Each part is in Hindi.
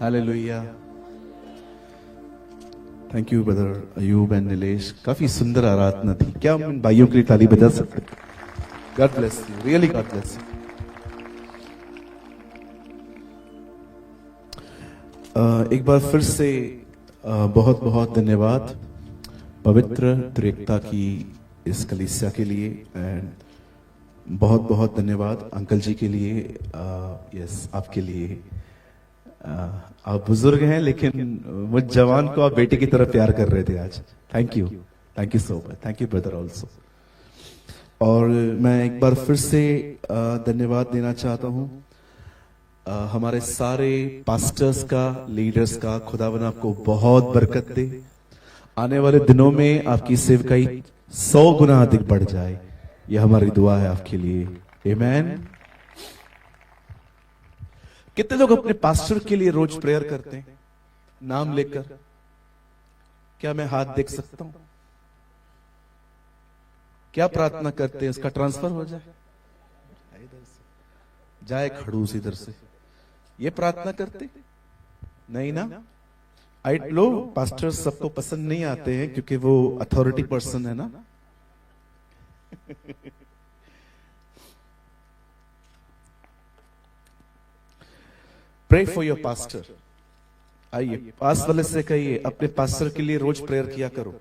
Hallelujah. Thank you brother Ayub and Nilesh. काफी सुंदर आराधना थी। क्या हम इन भाइयों के लिए ताली बजा सकते? God bless you, really God bless you. एक बार फिर से बहुत बहुत धन्यवाद पवित्र त्रिएकता की इस कलीसिया के लिए, एंड बहुत बहुत धन्यवाद अंकल जी के लिए। यस, आपके लिए। आप बुजुर्ग हैं लेकिन मुझ जवान को आप बेटे की तरह प्यार कर रहे थे आज। Thank you so much. Thank you brother also. और मैं एक बार फिर से धन्यवाद देना चाहता हूं हमारे सारे पास्टर्स का, लीडर्स का। खुदावन आपको बहुत बरकत दे। आने वाले दिनों में आपकी सेवकाई 100 गुना अधिक बढ़ जाए, यह हमारी दुआ है आपके लिए। आमीन। कितने लोग अपने पास्टर के लिए रोज प्रेयर करते हैं नाम लेकर? क्या मैं हाथ देख सकता हूं? क्या प्रार्थना करते हैं? उसका ट्रांसफर हो जाए, इधर से जाए खड़ूस इधर से, ये प्रार्थना करते नहीं ना? आई लो पास्टर सबको पसंद नहीं आते हैं क्योंकि वो अथॉरिटी पर्सन है ना। Pray for your pastor. आइए पास वाले से कहिए अपने पास्टर के लिए रोज प्रेयर किया करो।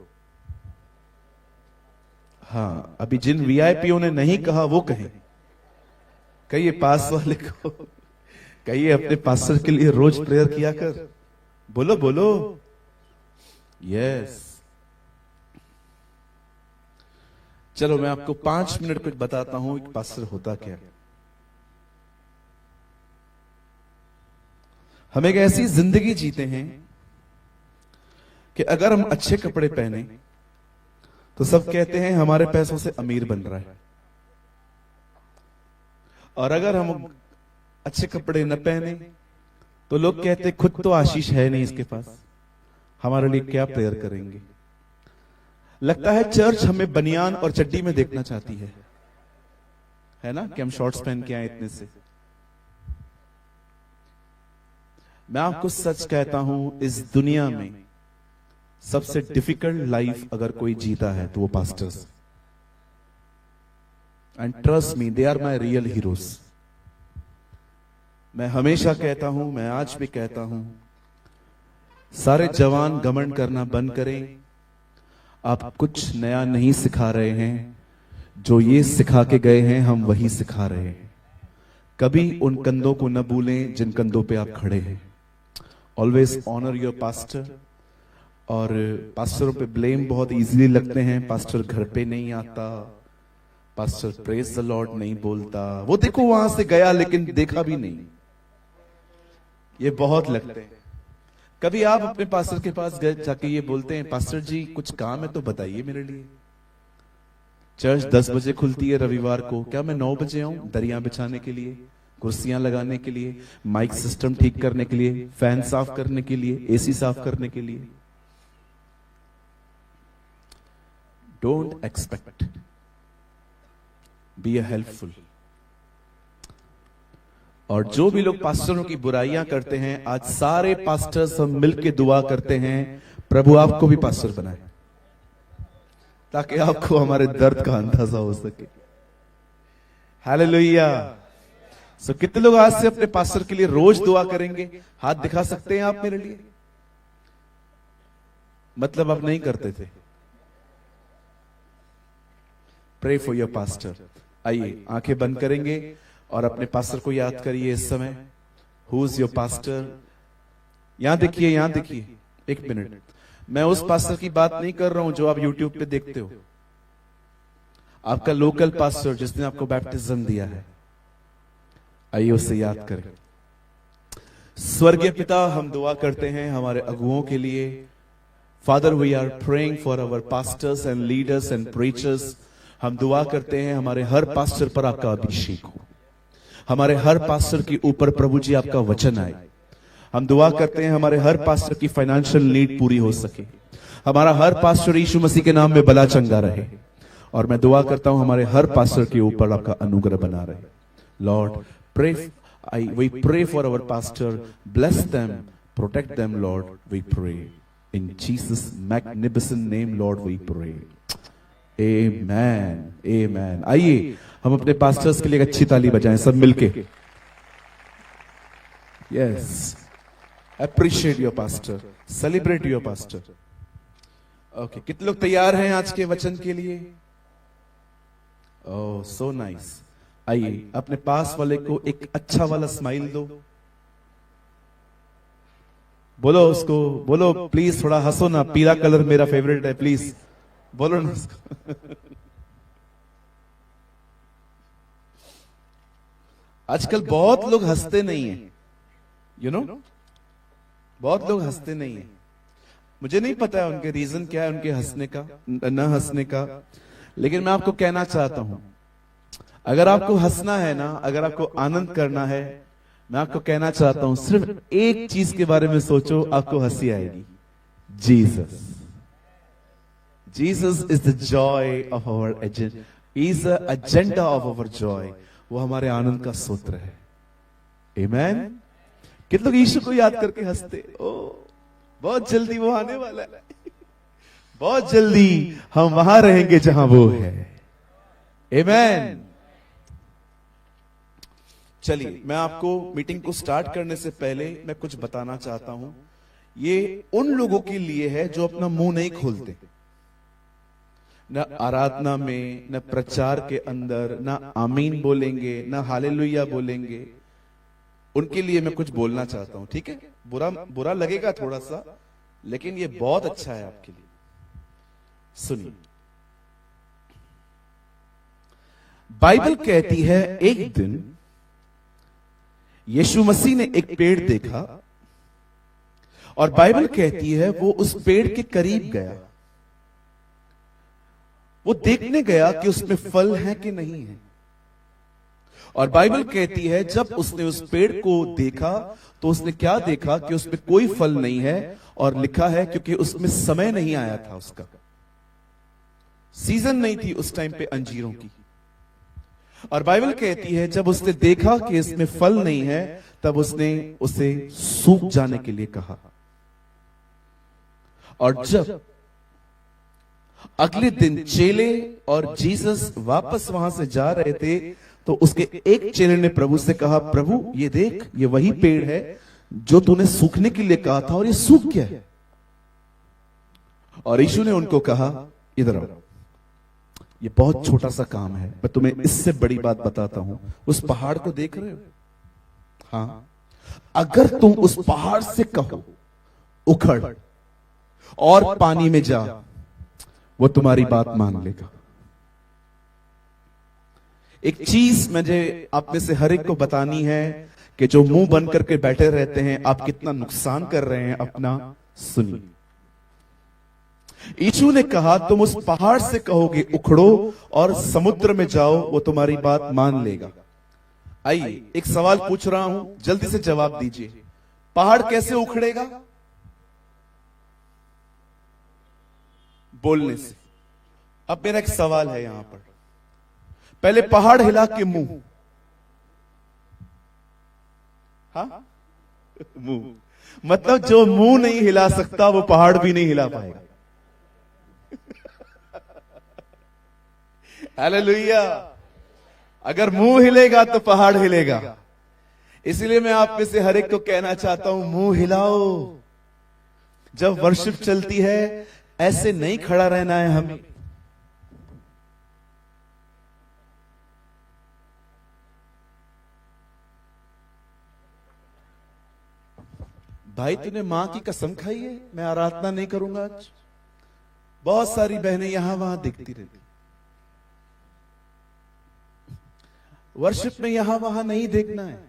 हाँ, अभी जिन वीआईपीओ ने नहीं कहा वो कहें। कहिए पास वाले को, कहिए अपने पास्टर के लिए रोज प्रेयर किया कर। बोलो बोलो, यस। चलो मैं आपको 5 मिनट कुछ बताता हूं कि पास्टर होता क्या। हम एक ऐसी जिंदगी जीते हैं कि अगर हम अच्छे कपड़े पहने तो सब कहते हैं हमारे पैसों से अमीर बन रहा है, और अगर हम अच्छे कपड़े न पहने तो लोग कहते हैं खुद तो आशीष है नहीं इसके पास, हमारे लिए क्या प्रेयर करेंगे। लगता है चर्च हमें बनियान और चड्डी में देखना चाहती है ना, कि हम शॉर्ट्स पहन के आए इतने से। मैं आपको सच कहता हूं, इस दुनिया में सबसे डिफिकल्ट लाइफ अगर कोई जीता है तो वो pastors. And trust me, they are my real heroes. मैं हमेशा कहता हूं, मैं आज भी कहता हूं, सारे जवान घमंड करना बंद करें। आप कुछ नया नहीं सिखा रहे हैं, जो ये सिखा के गए हैं हम वही सिखा रहे हैं। कभी उन कंधों को न भूलें जिन कंधों पे आप खड़े हैं। Always honour your pastor. और पास्टरों पे ब्लेम बहुत इजीली लगते हैं। पास्टर घर पे नहीं आता, पास्टर प्रेज द लॉर्ड नहीं बोलता, वो देखो वहां से गया लेकिन देखा भी नहीं, ये बहुत लगते हैं। कभी आप अपने पास्टर के पास गए, जाके ये बोलते हैं पास्टर जी कुछ काम है तो बताइए मेरे लिए। चर्च 10 बजे खुलती है रविवार को, क्या मैं 9 बजे आऊं दरिया बिछाने के लिए, कुर्सियां लगाने के लिए, माइक सिस्टम ठीक करने के लिए, फैन साफ करने के लिए, एसी साफ करने के लिए? Don't expect, be helpful. और जो भी लोग पास्टरों की बुराइयां करते हैं, आज सारे पास्टर्स हम मिलकर दुआ करते हैं प्रभु आपको भी पास्टर बनाए, ताकि आपको हमारे दर्द का अंदाजा हो सके। हालेलुया। सो कितने लोग आज से अपने पास्टर के लिए रोज दुआ करेंगे? हाथ दिखा सकते हैं आप मेरे लिए? मतलब आप नहीं करते थे। Pray for your pastor. आइए आंखें बंद करेंगे और अपने पास्टर को याद करिए इस समय। Who is your pastor? यहां देखिए, यहां देखिए, एक मिनट। मैं उस पास्टर की बात नहीं कर रहा हूं जो आप यूट्यूब पे देखते हो। आपका लोकल पास्टर जिसने आपको बैप्टिज्म दिया है, आइए उससे याद करें। स्वर्गीय पिता, हम दुआ करते हैं हमारे अगुओं के लिए। Father, we are praying for our pastors and leaders and preachers. हम दुआ करते हैं हमारे हर पास्टर पर आपका अभिषेक हो, हमारे हर पास्टर के ऊपर प्रभु जी आपका वचन आए। हम दुआ करते हैं हमारे हर पास्टर की फाइनेंशियल नीड पूरी हो सके। हमारा हर पास्टर यीशु मसीह के नाम में भला चंगा रहे। और मैं दुआ करता हूं हमारे हर पास्टर के ऊपर आपका अनुग्रह बना रहे। Lord, pray, we pray for our pastor. Bless them, Protect them, Lord, we pray. In Jesus' magnificent name, Lord, we pray. Amen. Amen. आइए हम अपने पास्टर्स के लिए एक अच्छी ताली बजाएं सब मिलके. Yes. Appreciate your pastor. Celebrate your pastor. Okay. कितने लोग तैयार हैं आज के वचन के लिए? Oh, so nice. आइए अपने पास वाले को एक अच्छा वाला स्माइल दो. बोलो उसको, बोलो प्लीज थोड़ा हंसो ना. पीला कलर मेरा फेवरेट है, प्लीज बोलो ना उसको. आजकल बहुत लोग हंसते नहीं हैं, यू नो, बहुत लोग हंसते नहीं हैं. मुझे नहीं पता है उनके रीजन क्या है, उनके हंसने का न हंसने का. लेकिन मैं आपको कहना चाहता हूं, अगर आपको हंसना है ना, अगर आपको आनंद करना है, मैं आपको कहना चाहता हूं सिर्फ एक चीज के बारे में सोचो, आपको हंसी आएगी. Jesus. Jesus is the joy of our agenda. He is the agenda of our joy. वो हमारे आनंद का सूत्र है. आमेन. कितने लोग यीशु को याद करके हंसते? ओ बहुत जल्दी वो आने वाला है. बहुत जल्दी हम वहां रहेंगे जहां वो है. आमेन. चलिए मैं आपको मीटिंग को स्टार्ट करने से पहले मैं कुछ बताना चाहता हूं. ये उन लोगों के लिए है जो अपना मुंह नहीं खोलते, न आराधना में, न प्रचार के अंदर, न आमीन बोलेंगे, न हालेलुया बोलेंगे. उनके लिए मैं कुछ बोलना चाहता हूं. ठीक है, बुरा लगेगा थोड़ा सा, लेकिन ये बहुत अच्छा है आपके लिए. सुनिए, बाइबल कहती है एक दिन यीशु मसीह ने एक पेड़ देखा और बाइबल कहती है वो उस पेड़ के करीब गया. वो देखने गया कि उसमें फल है कि नहीं है. और बाइबल कहती है जब उसने उस पेड़ को देखा तो उसने क्या देखा कि उसमें कोई फल नहीं है. और लिखा है क्योंकि उसमें समय नहीं आया था, उसका सीजन नहीं थी उस टाइम पे अंजीरों की. और बाइबल कहती है जब उसने देखा कि इसमें फल नहीं है, तब उसने उसे सूख जाने के लिए कहा. और जब अगले दिन चेले और जीसस वापस वहां से जा रहे थे, तो उसके एक चेले ने प्रभु से कहा, प्रभु ये देख, ये वही पेड़ है जो तूने सूखने के लिए कहा था, और ये सूख गया है. और यीशु ने उनको कहा, इधर आओ, ये बहुत छोटा सा काम है, मैं तुम्हें इससे बड़ी बात बताता हूं. उस पहाड़ को देख रहे हो? हाँ, अगर तुम उस पहाड़ से कहो उखड़ और पानी में जा, वो तुम्हारी बात मान लेगा. एक चीज मुझे आप में से हर एक को बतानी है कि जो मुंह बंद करके बैठे रहते हैं, आप कितना नुकसान कर रहे हैं अपना. सुनिए, यीशु ने कहा तुम उस पहाड़ से कहोगे उखड़ो और समुद्र में जाओ, वो तुम्हारी बात मान लेगा. आइए एक सवाल पूछ रहा हूं, जल्दी से जवाब दीजिए. पहाड़ कैसे उखड़ेगा? बोलने से. अब मेरा एक सवाल है यहां पर, पहले पहाड़ हिला के मुंह. हाँ, मुंह मतलब जो मुंह नहीं हिला सकता वो पहाड़ भी नहीं हिला पाएगा. हालेलुया. अगर मुंह हिलेगा तो पहाड़ हिलेगा. इसलिए मैं आप में से हर एक को कहना चाहता हूं, मुंह हिलाओ. जब वर्शिप चलती है ऐसे नहीं खड़ा रहना है हमें. भाई तूने मां की कसम खाई है मैं आराधना नहीं करूंगा आज. बहुत सारी बहनें यहां वहां दिखती रहती. वर्शिप में यहां वहां नहीं देखना है.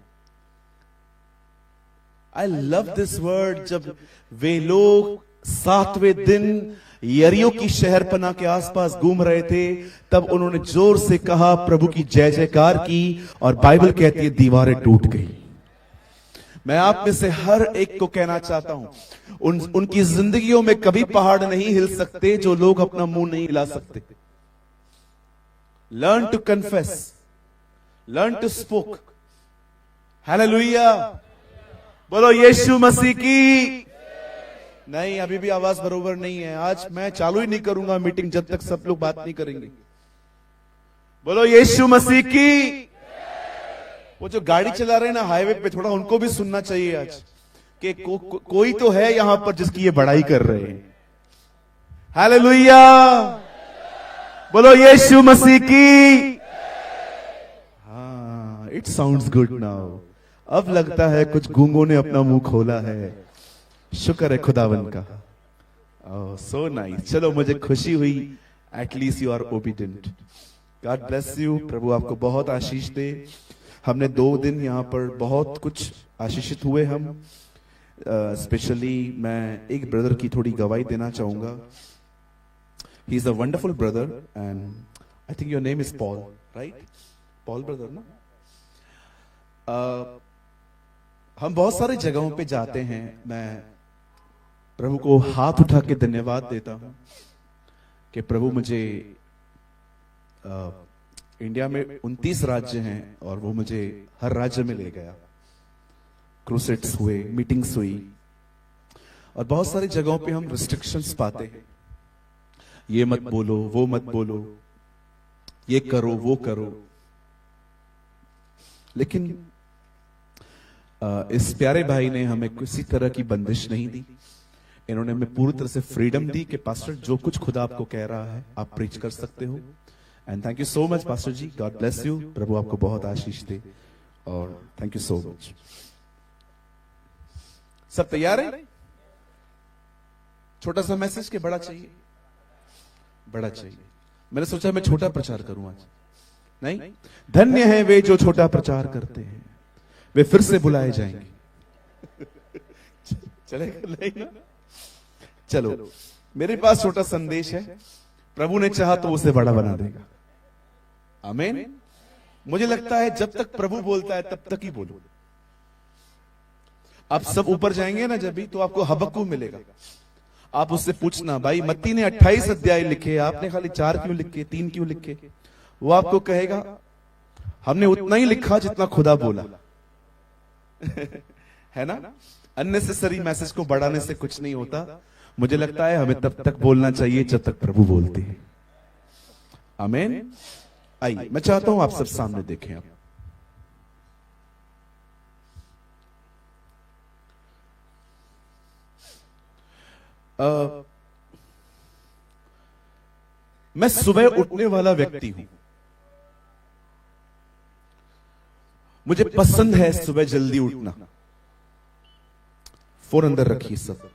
I love this word. जब वे लोग 7वें दिन यरीहो की शहरपनाह के आसपास घूम रहे थे, तब उन्होंने जोर से कहा, प्रभु की जय जयकार की, और बाइबल कहती है दीवारें टूट गई. मैं आप में से हर एक को कहना चाहता हूं, उनकी जिंदगियों में कभी पहाड़ नहीं हिल सकते जो लोग अपना मुंह नहीं हिला सकते. Learn to confess, learn to spoke. Hallelujah. बोलो यीशु मसीह की। नहीं, अभी भी आवाज बरोबर नहीं है। आज मैं चालू ही नहीं करूंगा मीटिंग जब तक सब लोग बात नहीं करेंगे। बोलो यीशु मसीह की। वो जो गाड़ी चला रहे हैं ना हाईवे पे, थोड़ा उनको भी सुनना चाहिए आज कि कोई तो है यहां पर जिसकी ये बड़ाई कर रहे हैं। हालेलुया। बोलो यीशु मसीह की। हाँ, इट साउंड्स गुड नाउ। अब लगता है कुछ गूंगों ने अपना मुंह खोला है। शुक्र है खुदावन का। Oh so nice. चलो, मुझे खुशी हुई। At least you are obedient. God bless you. प्रभु आपको बहुत आशीष दे। हमने 2 दिन यहाँ पर बहुत कुछ आशीषित हुए हम। स्पेशली मैं एक ब्रदर की थोड़ी गवाही देना चाहूंगा। He is a wonderful brother and I think your name is Paul, right? Paul brother ना? हम बहुत सारे जगहों पे जाते हैं। मैं प्रभु को हाथ उठा के धन्यवाद देता हूं कि प्रभु मुझे इंडिया में 29 राज्य हैं और वो मुझे हर राज्य में ले गया। क्रूसेड्स हुए, मीटिंग्स हुई और बहुत सारी जगहों पे हम रिस्ट्रिक्शंस पाते हैं। ये मत बोलो, वो मत बोलो, ये करो, वो करो। लेकिन इस प्यारे भाई ने हमें किसी तरह की बंदिश नहीं दी। इन्होंने हमें पूरी तरह से फ्रीडम दी कि पास्टर जो कुछ खुदा आपको कह रहा है आप प्रीच कर सकते हो। And thank you so much pastor ji. God bless you. प्रभु आपको बहुत आशीष दे और थैंक यू सो मच। सब तैयार है? छोटा सा मैसेज के बड़ा चाहिए? बड़ा चाहिए। मैंने सोचा मैं छोटा प्रचार करूं आज। नहीं, धन्य है वे जो छोटा प्रचार करते हैं, वे फिर से बुलाए जाएंगे। चलेगा नहीं ना? चलो, मेरे पास छोटा संदेश है। प्रभु ने चाहा तो उसे बड़ा बना देगा। आमीन। मुझे लगता है जब तक प्रभु बोलता है तब तक ही बोलो। आप सब ऊपर जाएंगे ना जब भी, तो आपको हबक्कूक मिलेगा। आप उससे पूछना, भाई मत्ती ने 28 अध्याय लिखे, आपने खाली 4 क्यों लिखे, 3 क्यों लिखे? वो आपको कहेगा हमने उतना ही लिखा जितना खुदा बोला। है ना? अननेसेसरी मैसेज को बढ़ाने से कुछ नहीं होता। मुझे लगता है हमें तब तक बोलना चाहिए जब तक प्रभु बोलते हैं। आमीन। आइए, मैं चाहता हूं आप सब सामने देखें। आप मैं सुबह उठने वाला व्यक्ति हूं। मुझे पसंद है सुबह जल्दी उठना। फोन अंदर रखिए सब।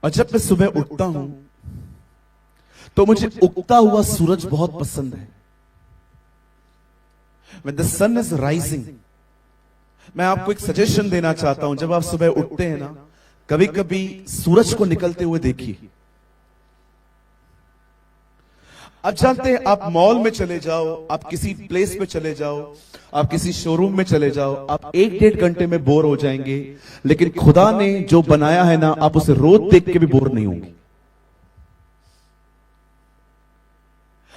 और जब मैं सुबह उठता हूं तो मुझे उगता हुआ सूरज बहुत पसंद है। When the sun is rising, मैं आपको एक सजेशन देना चाहता हूं। जब आप सुबह उठते हैं ना, कभी कभी सूरज को निकलते हुए देखिए। आप जानते हैं, आप मॉल में चले जाओ, आप किसी प्लेस पे चले जाओ, आप किसी शोरूम में चले जाओ, आप 1-1.5 घंटे में बोर हो जाएंगे। लेकिन खुदा ने जो बनाया है ना, आप उसे रोज देख के भी बोर नहीं होंगे।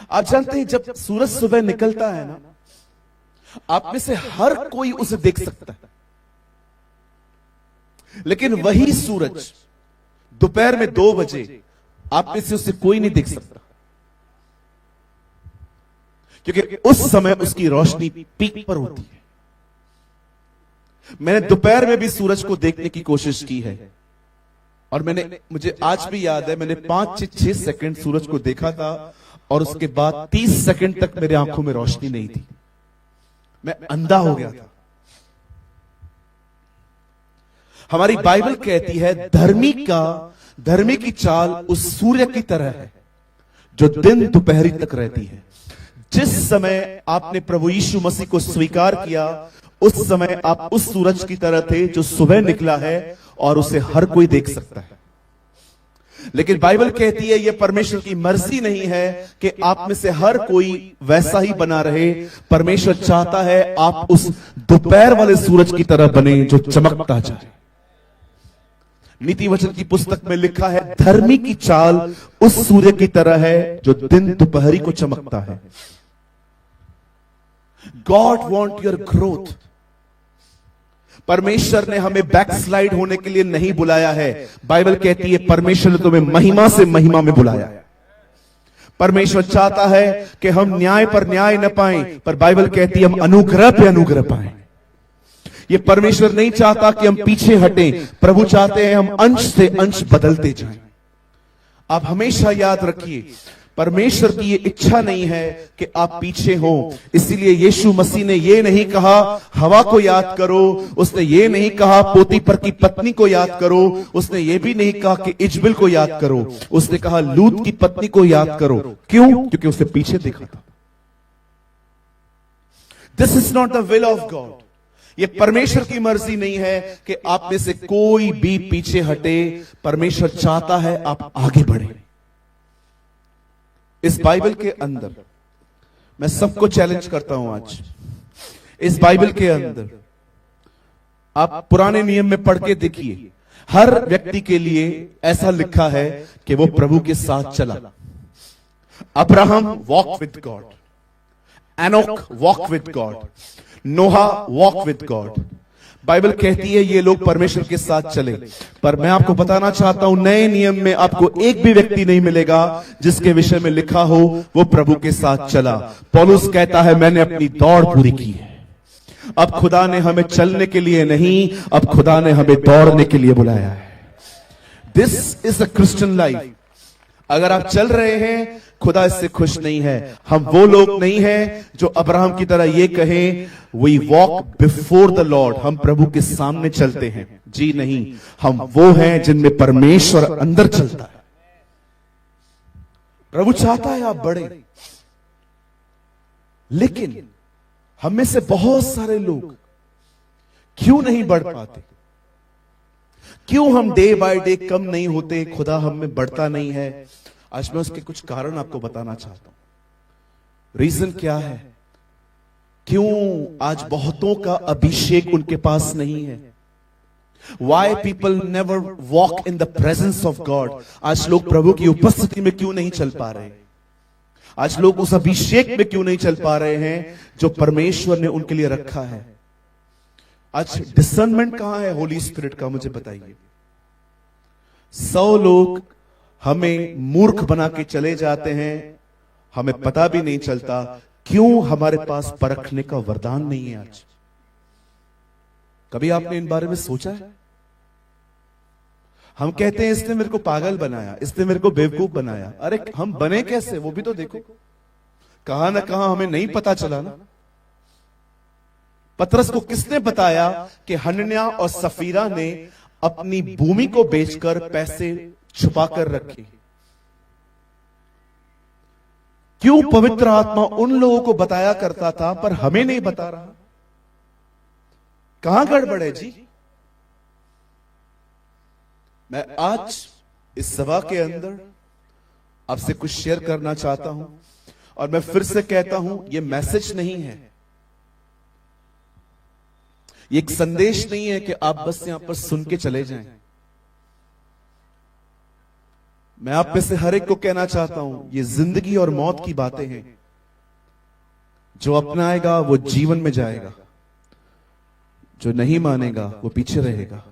आप जानते हैं, जब सूरज सुबह निकलता है ना, आप में से हर कोई उसे देख सकता है। लेकिन वही सूरज दोपहर में 2 बजे आप में से उसे कोई नहीं देख सकता, क्योंकि उस समय उसकी रोशनी पीक पर होती है। मैंने दोपहर में भी सूरज को देखने की कोशिश की है और मुझे आज भी याद है, मैंने 5-6 सेकंड सूरज को देखा था और उसके बाद 30 सेकंड तक मेरे आंखों में रोशनी नहीं थी। मैं अंधा हो गया था। हमारी बाइबल कहती है, धर्मी की चाल उस सूर्य की तरह है जो दिन दोपहरी तक रहती है। जिस समय आपने प्रभु यीशु मसीह को स्वीकार किया, उस समय आप उस सूरज की तरह थे जो सुबह निकला है और उसे हर कोई देख सकता है। लेकिन बाइबल कहती है, यह परमेश्वर की मर्जी नहीं है कि आप में से हर कोई वैसा ही बना रहे। परमेश्वर चाहता है आप उस दोपहर वाले सूरज की तरह बने जो चमकता जाए। नीति वचन की पुस्तक में लिखा है, धर्मी की चाल उस सूर्य की तरह है जो दिन दोपहरी को चमकता है। God want your growth. परमेश्वर ने हमें बैकस्लाइड होने के लिए नहीं बुलाया है। बाइबल कहती है परमेश्वर ने तुम्हें महिमा से महिमा में बुलाया है। परमेश्वर चाहता है कि हम न्याय पर न्याय न पाएं, पर बाइबल कहती है हम अनुग्रह पे अनुग्रह पाएं। ये परमेश्वर नहीं चाहता कि हम पीछे हटें, प्रभु चाहते हैं हम अंश से अंश बदलते जाएं। आप हमेशा याद रखिए, परमेश्वर की ये इच्छा नहीं है कि आप पीछे हो। इसीलिए यीशु मसीह ने ये नहीं कहा हवा को याद करो, उसने ये नहीं कहा पोतीपर की पत्नी को याद करो, उसने ये भी नहीं कहा कि इजबिल को याद करो, उसने कहा लूत की पत्नी को याद करो। क्यों? क्योंकि उसे पीछे देखा था। This is not the will of God. ये परमेश्वर की मर्जी नहीं है कि आप में से कोई भी पीछे हटे। परमेश्वर चाहता है आप आगे बढ़े। इस बाइबल के अंदर मैं सबको चैलेंज करता हूं आज, इस बाइबल के अंदर आप पुराने नियम में पढ़ के देखिए, हर व्यक्ति के लिए ऐसा लिखा है कि वो प्रभु के साथ चला। Abraham walk with God, Enoch walk with God, Noah walk with God. Bible कहती है ये लोग परमेश्वर के साथ चले। पर मैं आपको बताना चाहता हूं नए नियम में आपको एक भी व्यक्ति नहीं मिलेगा जिसके विषय में लिखा हो वो प्रभु के साथ चला। पौलुस कहता है मैंने अपनी दौड़ पूरी की है। अब खुदा ने हमें चलने के लिए नहीं, अब खुदा ने हमें दौड़ने के लिए बुलाया है। This is a Christian life. अगर आप चल रहे हैं, खुदा इससे खुश नहीं है। हम वो लोग नहीं हैं जो अब्राहम की तरह ये कहें we walk before the Lord, हम प्रभु के सामने चलते हैं। जी नहीं, हम वो हैं जिनमें परमेश्वर अंदर चलता है। प्रभु चाहता है आप बढ़े, लेकिन हम में से बहुत सारे लोग क्यों नहीं बढ़ पाते? क्यों हम डे बाय डे कम नहीं होते? खुदा हम में बढ़ता नहीं है। आज मैं उसके कुछ कारण आपको बताना चाहता हूं। रीजन क्या है? क्यों आज बहुतों का अभिषेक उनके पास नहीं है? Why people never walk in the presence of God? आज लोग प्रभु की उपस्थिति में क्यों नहीं चल पा रहे? आज लोग उस अभिषेक में क्यों नहीं चल पा रहे हैं जो परमेश्वर ने उनके लिए रखा है? आज डिसर्नमेंट कहां है होली स्पिरिट का? मुझे बताइए। 100 लोग हमें मूर्ख बना के चले जाते हैं, हमें पता भी नहीं चलता। क्यों? हमारे पास परखने का वरदान नहीं है। आज कभी आपने इन बारे में सोचा है? हम कहते हैं इसने मेरे को पागल बनाया, इसने मेरे को बेवकूफ बनाया। अरे हम बने कैसे वो भी तो देखो। कहां ना कहां हमें नहीं पता चला ना। पतरस को किसने बताया कि हनन्याह और सफीरा ने अपनी भूमि को बेचकर पैसे छुपा कर रखे? क्यों पवित्र आत्मा उन लोगों को बताया करता था पर हमें नहीं बता रहा? कहां गड़बड़ है जी? मैं आज इस सभा के अंदर आपसे कुछ शेयर करना चाहता हूं, और मैं फिर से कहता हूं यह मैसेज नहीं है, ये एक संदेश नहीं है कि आप बस यहां पर सुन के चले जाएं। मैं आप में से हर एक को कहना चाहता हूं ये जिंदगी और मौत की बातें हैं। जो अपनाएगा वो जीवन में जाएगा, जो नहीं मानेगा वो पीछे रहेगा।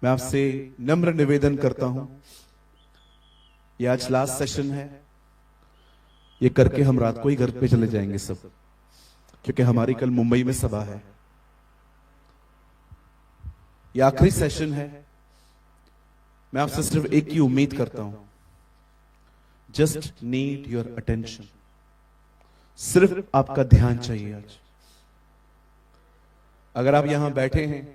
मैं आपसे नम्र निवेदन करता हूं, ये आज लास्ट सेशन है, ये करके हम रात को ही घर पे चले जाएंगे सब, क्योंकि हमारी कल मुंबई में सभा है। ये आखिरी सेशन है। मैं आपसे सिर्फ एक ही उम्मीद करता हूं, जस्ट नीड योर अटेंशन। सिर्फ आपका ध्यान चाहिए आज। अगर आप यहां बैठे हैं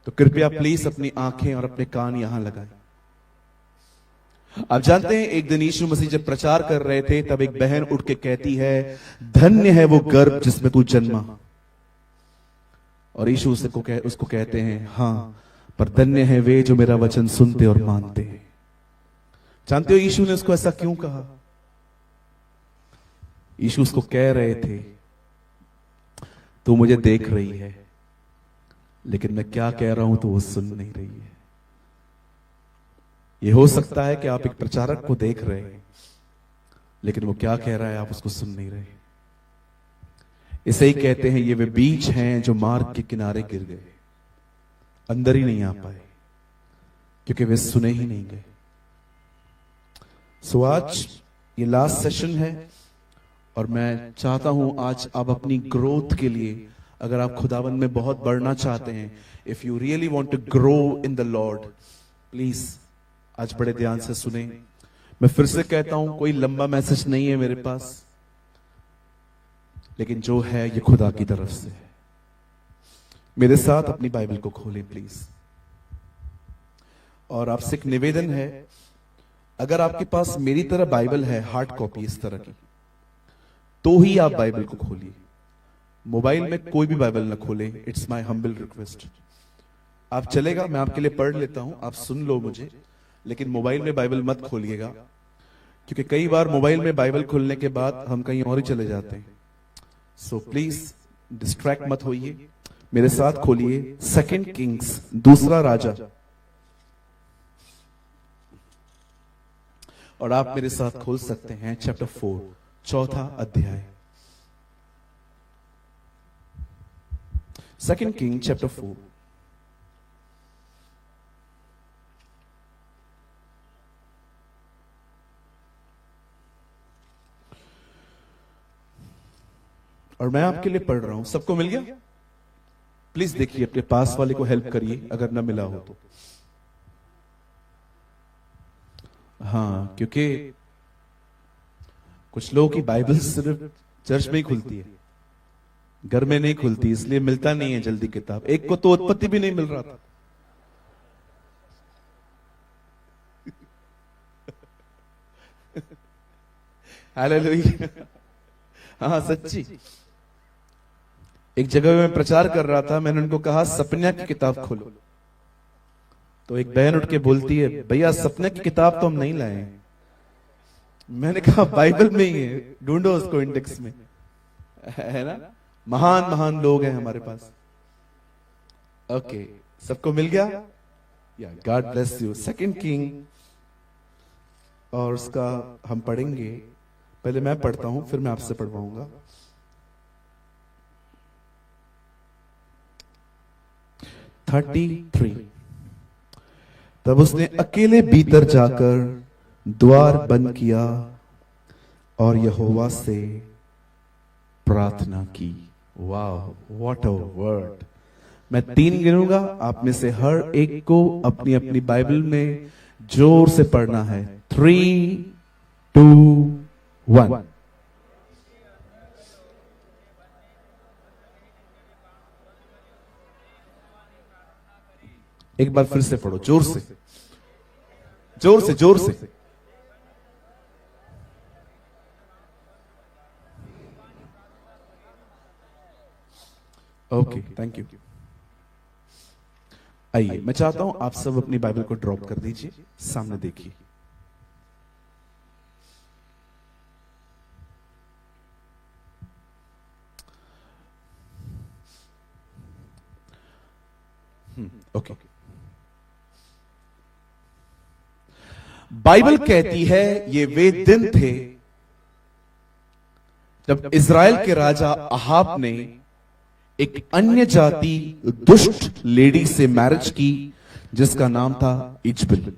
तो कृपया प्लीज अपनी आंखें और अपने कान यहां लगाएं। आप जानते हैं एक दिन यीशु मसीह जब प्रचार कर रहे थे तब एक बहन उठ के कहती है धन्य है वो गर्भ जिसमें तू जन्मा। और यीशु उसको कहते हैं हां, पर धन्य है वे जो मेरा वचन सुनते और मानते हैं। जानते हो यीशु ने उसको ऐसा क्यों कहा? यीशु उसको कह रहे थे तू मुझे देख रही है, लेकिन मैं क्या कह रहा हूं तो वो सुन नहीं रही है। ये हो सकता है कि आप एक प्रचारक को देख रहे हैं, लेकिन वो क्या कह रहा है आप उसको सुन नहीं रहे। इसे ही कहते हैं ये वे बीज हैं जो मार्ग के किनारे गिर गए, अंदर ही नहीं आ पाए क्योंकि वे सुने ही नहीं गए। सो आज ये लास्ट सेशन है और मैं चाहता हूं आज आप अपनी ग्रोथ के लिए, अगर आप खुदावन में बहुत बढ़ना चाहते हैं, if you really want to grow in the Lord, please आज बड़े ध्यान से सुने। मैं फिर से कहता हूं, कोई लंबा मैसेज नहीं है मेरे पास, लेकिन जो है ये खुदा की तरफ से है। मेरे साथ अपनी बाइबल को खोलें प्लीज। और आपसे एक निवेदन है, अगर आपके पास मेरी तरह बाइबल है, हार्ड कॉपी इस तरह की, तो ही आप बाइबल को खोलिए। मोबाइल में कोई भी बाइबल ना खोलें, इट्स माय हम्बल रिक्वेस्ट। आप चलेगा, मैं आपके लिए पढ़ लेता हूं, आप सुन लो मुझे, लेकिन मोबाइल में बाइबल मत खोलिएगा, क्योंकि कई बार मोबाइल में बाइबल खोलने के बाद हम कहीं और ही चले जाते हैं। सो प्लीज डिस्ट्रैक्ट मत होइए, मेरे साथ खोलिए 2 किंग्स, दूसरा राजा, और आप मेरे साथ खोल सकते हैं चैप्टर 4, चौथा अध्याय। 2 किंग चैप्टर 4। और मैं आपके लिए पढ़ रहा हूं। सबको मिल गया? प्लीज देखिए, अपने पास वाले को हेल्प करिए अगर ना मिला हो तो। हाँ, क्योंकि कुछ लोगों की बाइबल सिर्फ चर्च में ही खुलती है, घर में नहीं खुलती, इसलिए मिलता नहीं है जल्दी किताब। एक को तो उत्पत्ति भी नहीं मिल रहा था। हालेलुया। हाँ सच्ची। एक जगह मैं प्रचार कर रहा था, मैंने उनको कहा सपने की किताब खोलो, तो एक बहन उठ के बोलती है, भैया सपने की किताब तो हम नहीं लाए हैं। मैंने कहा बाइबल में ही है, ढूंढो उसको इंडेक्स में, है ना। महान महान लोग हैं हमारे पास। ओके, सबको मिल गया? या गॉड ब्लेस यू। 2 किंग, और उसका हम पढ़ेंगे, पहले मैं पढ़ता हूं फिर मैं आपसे पढ़वाऊंगा। 33। तब उसने अकेले भीतर जाकर द्वार बंद किया और यहोवा से प्रार्थना की। वाह, व्हाट अ वर्ड। मैं 3 गिनूंगा, आप में से हर एक को अपनी अपनी बाइबल में जोर से पढ़ना है। 3, 2, 1। एक बार फिर से पढ़ो, जोर से, जोर से, जोर से। Okay, thank you. आइए, मैं चाहता हूं आप सब अपनी बाइबल को ड्रॉप कर दीजिए, सामने देखिए। ओके। बाइबल कहती है ये वे दिन थे जब इज़राइल के राजा अहाब ने एक अन्य जाति दुष्ट लेडी से मैरिज की जिसका नाम था Izebel.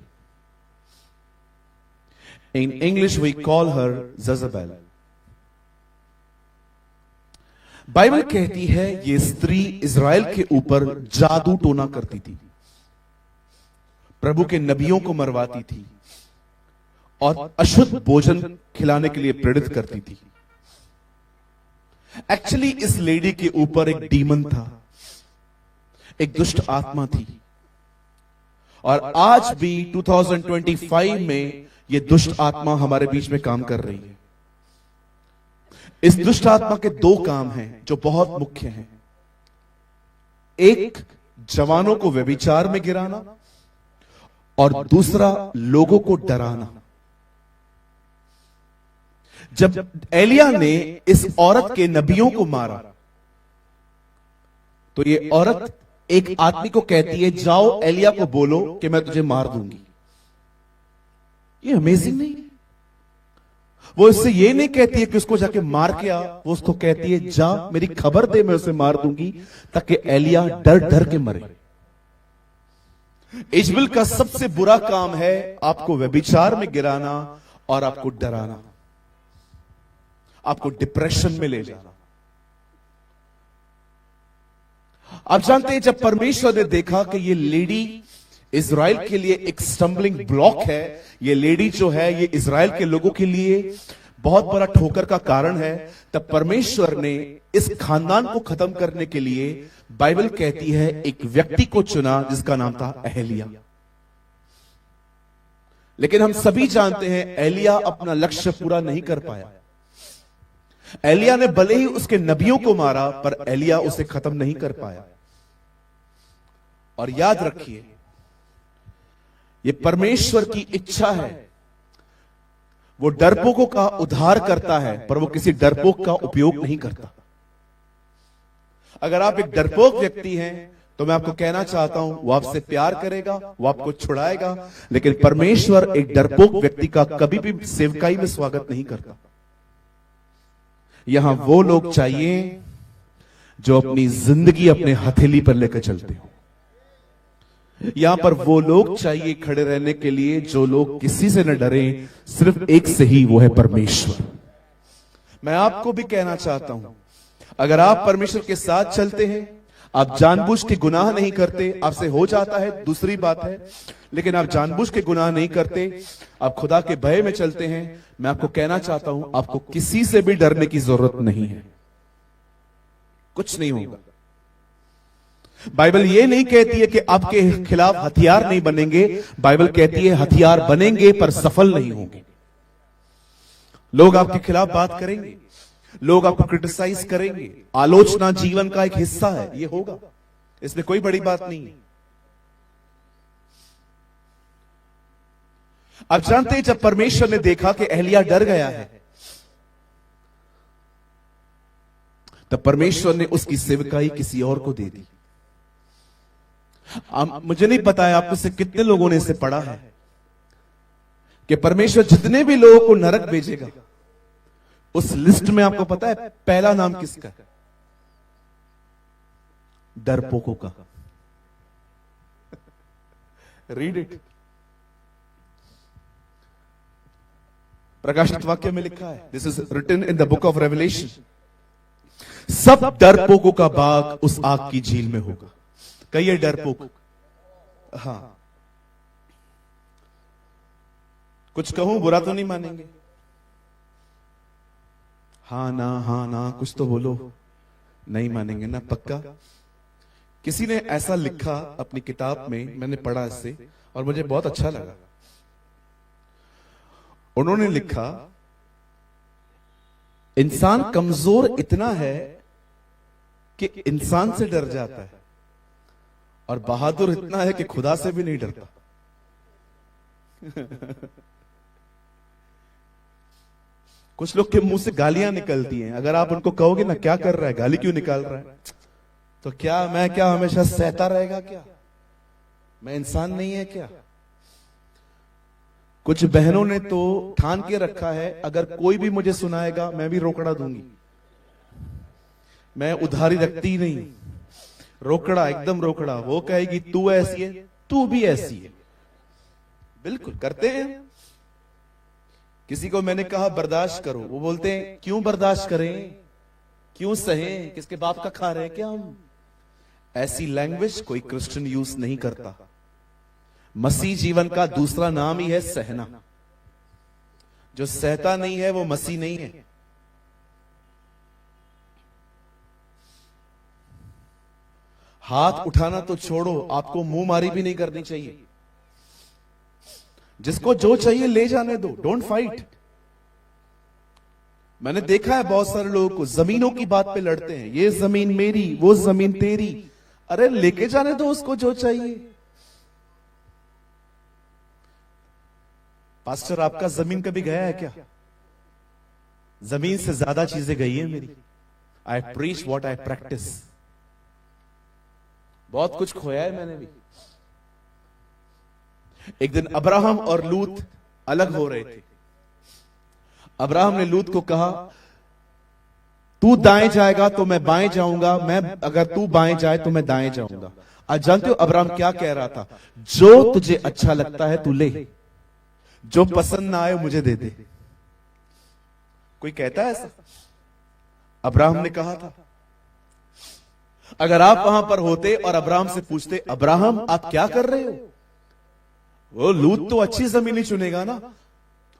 In English we call her Jezebel. Bible कहती है ये स्त्री इज़राइल के ऊपर जादू टोना करती थी, प्रभु के नबियों को मरवाती थी और अशुद्ध भोजन खिलाने के लिए प्रेरित करती थी। एक्चुअली इस लेडी के ऊपर एक डीमन था, एक दुष्ट आत्मा थी, और आज भी 2025 में यह दुष्ट आत्मा हमारे बीच में काम कर रही है। इस दुष्ट आत्मा के 2 काम हैं जो बहुत मुख्य हैं। एक, जवानों को व्यभिचार में गिराना, और दूसरा, लोगों को डराना। जब एलिया ने इस औरत के नबियों को मारा, तो ये औरत एक आदमी को कहती है, जाओ एलिया को बोलो कि मैं तुझे मार दूंगी। ये अमेजिंग नहीं? वो उससे ये नहीं कहती है कि उसको जाके मार के आ, वो उसको कहती है जा मेरी खबर दे, मैं उसे मार दूंगी, ताकि एलिया डर डर के मरे। इजबेल का सबसे बुरा काम है आपको व्यभिचार में गिराना और आपको डराना, आपको डिप्रेशन में ले जाना। आप जानते हैं जब परमेश्वर ने देखा कि ये लेडी इज़राइल के लिए एक स्टम्बलिंग ब्लॉक है, ये लेडी जो है ये इज़राइल के लोगों के लिए बहुत बड़ा ठोकर का कारण है, तब परमेश्वर ने इस खानदान को खत्म करने के लिए, बाइबल कहती है, एक व्यक्ति को चुना जिसका नाम था एलिया। लेकिन हम सभी जानते हैं एलिया अपना लक्ष्य पूरा नहीं कर पाया। एलिया ने भले ही उसके नबियों को मारा, पर एलिया उसे खत्म नहीं कर पाया। और याद रखिए, यह परमेश्वर की इच्छा है। वो डरपोकों का उद्धार करता है, पर वो किसी डरपोक का उपयोग नहीं करता। अगर आप एक डरपोक व्यक्ति हैं तो मैं आपको कहना चाहता हूं, वो आपसे प्यार करेगा, वो आपको छुड़ाएगा, लेकिन परमेश्वर एक डरपोक व्यक्ति का कभी भी सेवकाई में स्वागत नहीं करता। यहां वो लोग चाहिए जो अपनी जिंदगी अपने हथेली पर लेकर चलते हो। यहां पर वो लोग चाहिए खड़े रहने के लिए जो लोग किसी से न डरें, सिर्फ एक से ही, वो है परमेश्वर। मैं आपको भी कहना चाहता हूं, अगर आप परमेश्वर के साथ चलते हैं, आप जानबूझ के गुनाह नहीं करते, आपसे हो जाता है दूसरी बात है, लेकिन आप जानबूझ के गुनाह नहीं करते, आप खुदा के भय में चलते हैं, मैं आपको कहना चाहता हूं, आपको किसी से भी डरने की जरूरत नहीं है। कुछ नहीं होगा। बाइबल ये नहीं कहती है कि आपके खिलाफ हथियार नहीं बनेंगे, बाइबल कहती है हथियार बनेंगे पर सफल नहीं होंगे। लोग आपके खिलाफ बात करेंगे, लोग आपको क्रिटिसाइज करेंगे, आलोचना जीवन का एक हिस्सा है, ये होगा, इसमें कोई बड़ी बात नहीं है। आप जानते हैं जब परमेश्वर ने देखा कि एलिया डर गया है, तब परमेश्वर ने उसकी सेवकाई किसी और को दे दी। मुझे नहीं पता है आप में से कितने लोगों ने इसे पढ़ा है कि परमेश्वर जितने भी लोगों को नरक भेजेगा, उस लिस्ट में आपको पता है पहला नाम किसका है? डरपोकों का। Read it. प्रकाशित वाक्य में लिखा है, this is written in the book of Revelation, सब डरपोकों का बाग उस आग की झील में होगा। कहिए डरपोक। हाँ, कुछ कहूं बुरा तो नहीं मानेंगे? हाँ ना, कुछ तो बोलो। नहीं मानेंगे ना, पक्का? किसी ने ऐसा लिखा अपनी किताब में, मैंने पढ़ा इससे और मुझे बहुत अच्छा लगा। उन्होंने लिखा, इंसान कमजोर इतना है कि इंसान से डर जाता है, और बहादुर इतना है कि खुदा से भी नहीं डरता। कुछ लोग के मुंह से गालियां निकलती हैं, अगर आप उनको कहोगे ना क्या कर रहा है, गाली क्यों निकाल रहा है, तो क्या मैं क्या हमेशा सहता रहेगा? क्या मैं इंसान नहीं है क्या? कुछ बहनों ने तो ठान के रखा है, अगर कोई भी मुझे सुनाएगा मैं भी रोकड़ा दूंगी। मैं उधारी रखती ही नहीं, रोकड़ा, एकदम रोकड़ा। वो कहेगी तू ऐसी है, तू भी ऐसी है। बिल्कुल करते हैं। किसी को मैंने कहा बर्दाश्त करो, वो बोलते हैं क्यों बर्दाश्त करें, क्यों सहें, किसके बाप का खा रहे हैं क्या हम? ऐसी लैंग्वेज कोई क्रिश्चियन यूज नहीं करता। मसीह जीवन का दूसरा नाम ही है सहना। जो सहता नहीं है वो मसीह नहीं है। हाथ उठाना तो छोड़ो, आपको मुंह मारी भी नहीं करनी चाहिए। जिसको जो चाहिए ले जाने दो, डोंट फाइट। मैंने देखा है बहुत सारे लोगों को जमीनों की बात पे लड़ते हैं, ये जमीन मेरी, वो जमीन तेरी। अरे लेके जाने दो उसको जो चाहिए। पास्टर आपका जमीन कभी गया है क्या? जमीन से ज्यादा चीजें गई है मेरी। आई प्रीच व्हाट आई प्रैक्टिस। बहुत कुछ खोया है मैंने भी। एक दिन अब्राहम और लूत अलग हो रहे थे। अब्राहम ने लूत को कहा, तू दाएं जाएगा तो मैं बाएं जाऊंगा, मैं अगर तू बाएं जाए तो मैं दाएं जाऊंगा। आज जानते हो अब्राहम क्या कह रहा था? जो तुझे अच्छा लगता है तू ले, जो पसंद ना आए मुझे दे दे। कोई कहता है ऐसा? अब्राहम ने कहा था। अगर आप वहां पर होते और अब्राहम से पूछते, अब्राहम आप क्या कर रहे हो? वो लूत तो अच्छी जमीन ही चुनेगा ना।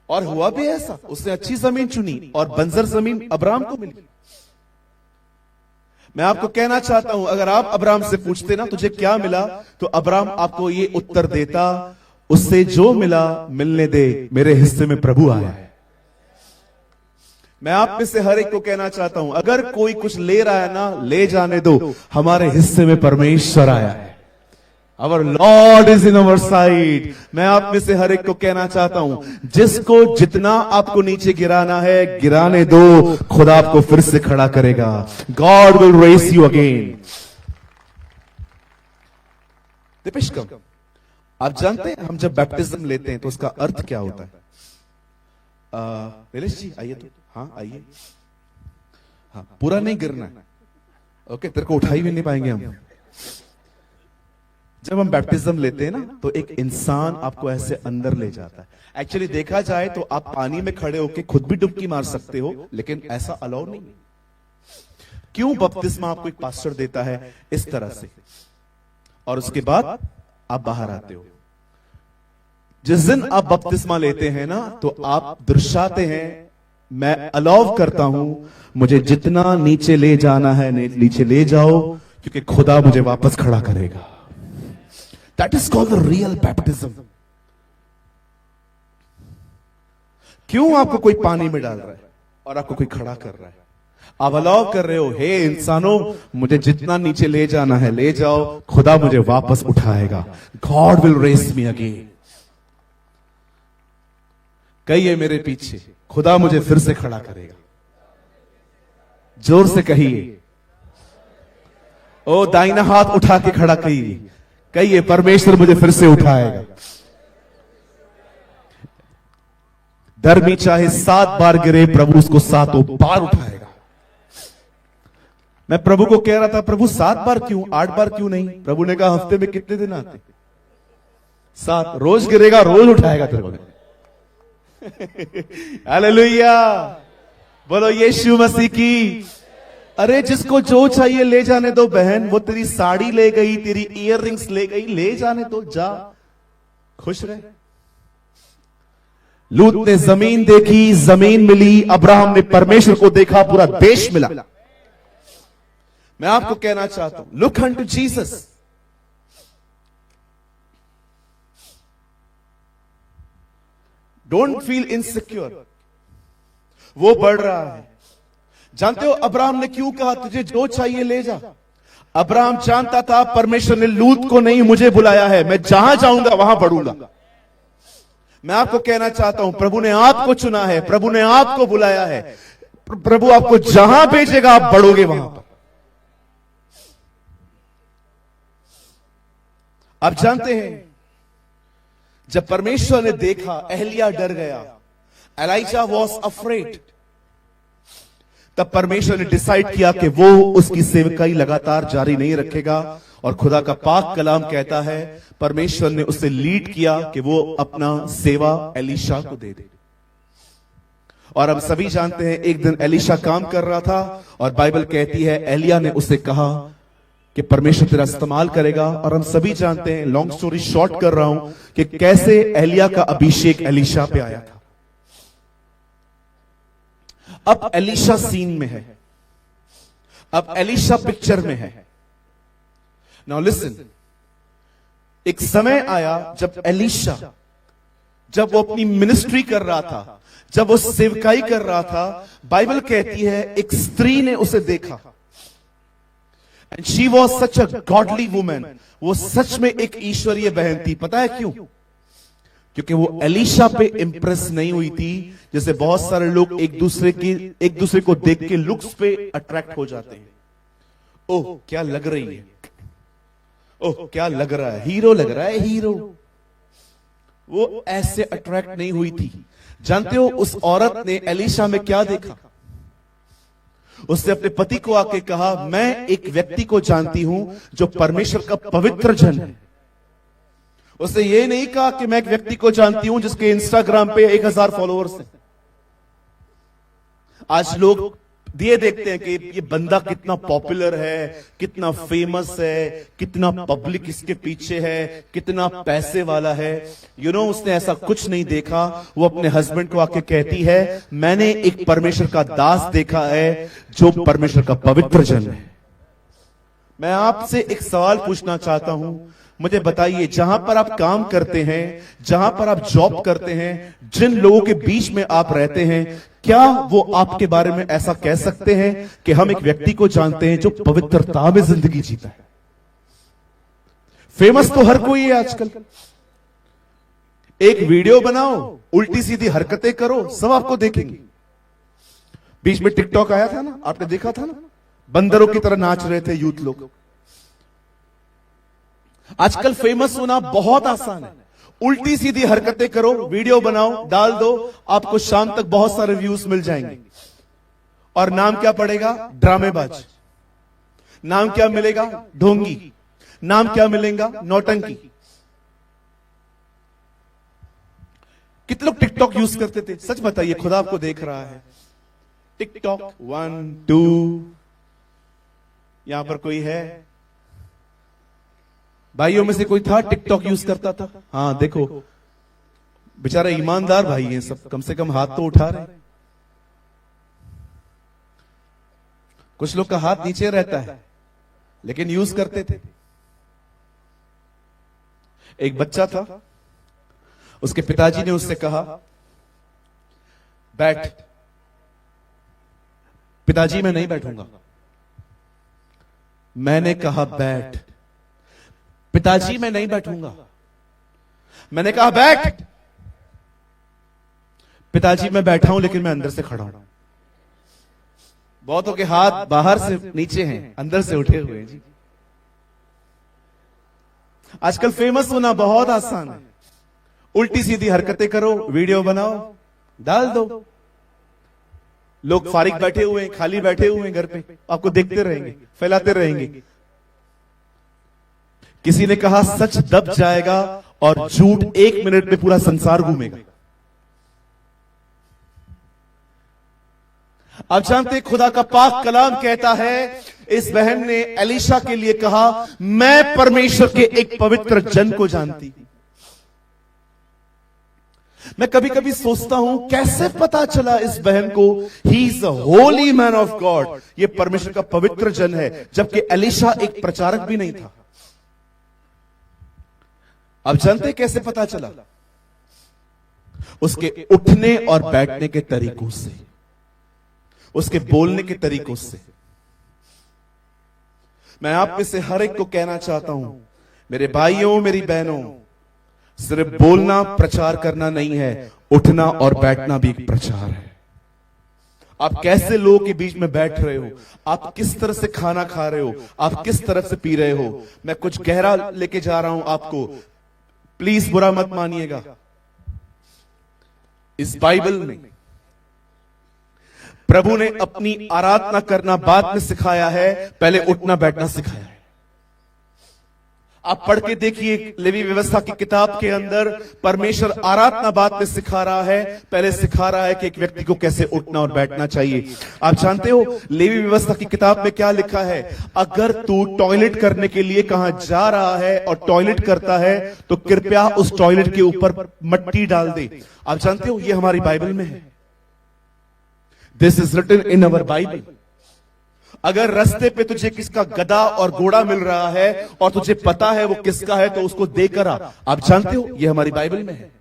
और हुआ भी ऐसा, उसने अच्छी जमीन चुनी और बंजर जमीन अब्राहम को मिली। मैं आपको कहना चाहता हूं, अगर आप अब्राहम से पूछते ना तुझे क्या मिला, तो अब्राहम आपको ये उत्तर देता, उससे जो मिला मिलने दे, मेरे हिस्से में प्रभु आया है। मैं आप में से हर एक को कहना चाहता हूं, अगर कोई कुछ ले रहा है ना, ले जाने दो, हमारे हिस्से में परमेश्वर आया है। Our Lord is in our side। मैं आप में से हर एक को कहना चाहता हूं, जिसको जितना आपको नीचे गिराना है गिराने दो, खुदा आपको फिर से खड़ा करेगा। God will raise you again। दिपिशकम, आप जानते हैं हम जब बैप्टिज्म लेते हैं तो उसका अर्थ क्या होता है? नीलेश जी आइए। तो हाँ आइए। हाँ, पूरा नहीं गिरना है। ओके, तेरे को उठाई भी नहीं पाएंगे हम। जब हम बैप्टिज्म लेते हैं ना तो एक इंसान आपको ऐसे अंदर ले जाता है। एक्चुअली देखा जाए तो आप पानी में खड़े होकर खुद भी डुबकी मार सकते हो, लेकिन ऐसा अलाउ नहीं है। क्यों? बपतिस्मा आपको एक पास्टर देता है इस तरह से, और उसके बाद आप बाहर आते हो। जिस दिन आप बपतिस्मा लेते हैं ना तो आप दर्शाते हैं, मैं अलाउ करता हूं, मुझे जितना नीचे ले जाना है नीचे ले जाओ, क्योंकि खुदा मुझे वापस खड़ा करेगा। That is called the real baptism। क्यों आपको कोई पानी में डाल रहा है और आपको कोई खड़ा कर रहा है? आप अलाउ कर रहे हो, हे इंसानों, मुझे जितना नीचे ले जाना है ले जाओ, खुदा मुझे वापस उठाएगा। God will raise me again। कहिए मेरे पीछे, खुदा मुझे फिर से खड़ा करेगा। जोर से कहिए। ओ दाहिना हाथ उठा के खड़ा कहिए, परमेश्वर मुझे फिर से उठाएगा। धर्मी चाहे 7 बार गिरे, प्रभु उसको 7 बार उठाएगा। मैं प्रभु को कह रहा था, प्रभु 7 बार क्यों, 8 बार क्यों नहीं? प्रभु ने कहा, हफ्ते में कितने दिन आते? 7। रोज गिरेगा, रोज उठाएगा तेरे को। हालेलुया, बोलो यीशु मसीह की। अरे जिसको जो चाहिए ले जाने दो बहन। वो तेरी साड़ी ले गई, तेरी ईयररिंग्स ले गई, ले जाने दो, जा, खुश रहे। लूत ने जमीन देखी, जमीन मिली। अब्राहम ने परमेश्वर को देखा, पूरा देश मिला। मैं आपको कहना चाहता हूं, look unto Jesus. Don't feel insecure. वो बढ़ रहा है। जानते हो अब्राहम ने क्यों कहा तुझे जो चाहिए ले जा? अब्राहम जानता था परमेश्वर ने लूत को नहीं मुझे बुलाया है, मैं जहां जाऊंगा वहां बढ़ूंगा। मैं आपको कहना चाहता हूं, प्रभु ने आपको चुना है, प्रभु ने आपको बुलाया है। प्रभु आपको जहां भेजेगा आप बढ़ोगे वहां पर। आप जानते हैं जब परमेश्वर ने देखा, एलिया डर गया। Elijah was afraid. तब परमेश्वर ने डिसाइड किया कि वो उसकी सेवकाई लगातार जारी नहीं रखेगा। और खुदा का पाक कलाम कहता है, परमेश्वर ने उसे लीड किया कि वो अपना सेवा एलीशा को दे दे। और हम सभी जानते हैं एक दिन एलीशा काम कर रहा था और बाइबल कहती है एलिया ने उसे कहा कि परमेश्वर तेरा इस्तेमाल करेगा। और हम सभी जानते हैं, लॉन्ग स्टोरी शॉर्ट कर रहा हूं, कि कैसे एलिया का अभिषेक एलीशा पे आया था। अब एलीशा सीन में है, अब एलीशा पिक्चर में है। नाउ लिसन, एक समय आया जब एलीशा, जब वो अपनी मिनिस्ट्री कर रहा था, जब वो सेवकाई कर रहा था, बाइबल कहती है एक स्त्री ने उसे देखा। And she was such a godly women. वो सच में एक ईश्वरीय बहन थी। पता है क्यों? क्योंकि वो एलीशा पे इंप्रेस नहीं हुई थी, जैसे बहुत सारे लोग एक दूसरे को देख के लुक्स पे अट्रैक्ट हो जाते हैं। ओह क्या लग रही है, ओह क्या लग रहा है, हीरो लग रहा है, हीरो। वो ऐसे अट्रैक्ट नहीं हुई थी। जानते हो उस औरत ने एलिशा में क्या देखा? उसने अपने पति को आके कहा, मैं एक व्यक्ति को जानती हूं जो परमेश्वर का पवित्र जन है। उसने ये नहीं कहा कि मैं एक व्यक्ति को जानती हूं जिसके इंस्टाग्राम पे 1000 फॉलोअर्स हैं। आज लोग ये देखते हैं कि ये बंदा कितना पॉपुलर है, कितना फेमस है, कितना पब्लिक इसके पीछे है, कितना पैसे वाला है। उसने ऐसा कुछ नहीं देखा। वो अपने हस्बैंड को आके कहती है, मैंने एक परमेश्वर का दास देखा है जो परमेश्वर का पवित्र जन है। मैं आपसे एक सवाल पूछना चाहता हूं, मुझे बताइए, जहां पर आप काम करते हैं, जहां पर आप जॉब करते हैं, जिन लोगों के बीच में आप रहते हैं, क्या वो आपके बारे में ऐसा कह सकते हैं कि हम एक व्यक्ति को जानते हैं जो पवित्रता में जिंदगी जीता है? फेमस तो हर कोई है आजकल। एक वीडियो बनाओ, उल्टी सीधी हरकतें करो, सब आपको देखेंगे। बीच में टिकटॉक आया था ना, आपने देखा था ना, बंदरों की तरह नाच रहे थे यूथ लोग। आजकल फेमस होना बहुत आसान है। उल्टी सीधी हरकतें करो, वीडियो बनाओ, डाल दो, आपको शाम तक बहुत सारे व्यूज मिल जाएंगे। और नाम क्या पड़ेगा? ड्रामेबाज। नाम क्या मिलेगा? ढोंगी। नाम क्या मिलेगा? नौटंकी। कितने लोग टिकटॉक यूज करते थे? सच बताइए, खुदा आपको देख रहा है। टिकटॉक 1 2, यहां पर कोई है? भाइयों में से कोई था टिकटॉक यूज करता था? हाँ, देखो बेचारे ईमानदार भाई हैं सब, कम से कम हाथ तो उठा रहे। कुछ लोग का हाथ नीचे रहता है लेकिन यूज करते थे। एक बच्चा था, उसके पिताजी ने उससे कहा, बैठ। पिताजी, मैं नहीं बैठूंगा। मैंने कहा बैठ। पिताजी, मैं नहीं बैठूंगा। मैंने कहा बैठ। पिताजी, मैं बैठा हूं लेकिन मैं अंदर से खड़ा हूं। बहुतों के हाथ बाहर से नीचे हैं, अंदर से उठे हुए हैं जी। आजकल फेमस होना बहुत आसान है। उल्टी सीधी हरकतें करो, वीडियो बनाओ, डाल दो। लोग फारिग बैठे हुए हैं, खाली बैठे हुए हैं घर पे, आपको देखते रहेंगे, फैलाते रहेंगे। किसी ने कहा सच दब जाएगा और झूठ 1 मिनट में पूरा संसार घूमेगा। आप जानते हैं खुदा का पाक कलाम कहता है, इस बहन ने एलिशा के लिए कहा, मैं परमेश्वर के एक पवित्र जन को जानती। मैं कभी कभी सोचता हूं, कैसे पता चला इस बहन को he is a Holi man of God, ये परमेश्वर का पवित्र जन है, जबकि एलिशा एक प्रचारक भी नहीं था। आप जानते कैसे पता चला? उसके उठने और बैठने के तरीकों से, उसके बोलने के तरीकों से। मैं आप में से हर एक को कहना चाहता हूं, मेरे भाइयों, मेरी बहनों, सिर्फ बोलना प्रचार करना नहीं है, उठना और बैठना भी एक प्रचार है। आप कैसे लोगों के बीच में बैठ रहे हो, आप किस तरह से खाना खा रहे हो, आप किस तरह से पी रहे हो। मैं कुछ गहरा लेके जा रहा हूं आपको, प्लीज बुरा मत मानिएगा। इस बाइबल में प्रभु ने अपनी आराधना करना बाद में सिखाया है, पहले उठना बैठना सिखाया है। आप पढ़ के देखिए, लेवी व्यवस्था की किताब के अंदर परमेश्वर आराधना बाद में सिखा रहा है, पहले सिखा रहा है कि एक व्यक्ति को कैसे उठना और बैठना चाहिए। आप जानते हो लेवी व्यवस्था की किताब में क्या लिखा है? अगर तू टॉयलेट करने के लिए कहां जा रहा है और टॉयलेट करता है तो कृपया उस टॉयलेट के ऊपर मिट्टी डाल दे। आप जानते हो ये हमारी बाइबल में है। This is written in our Bible. अगर रास्ते पे तुझे किसका गधा और घोड़ा मिल रहा है और तुझे पता है वो किसका है तो उसको देकर आ। आप जानते हो ये हमारी बाइबल में है।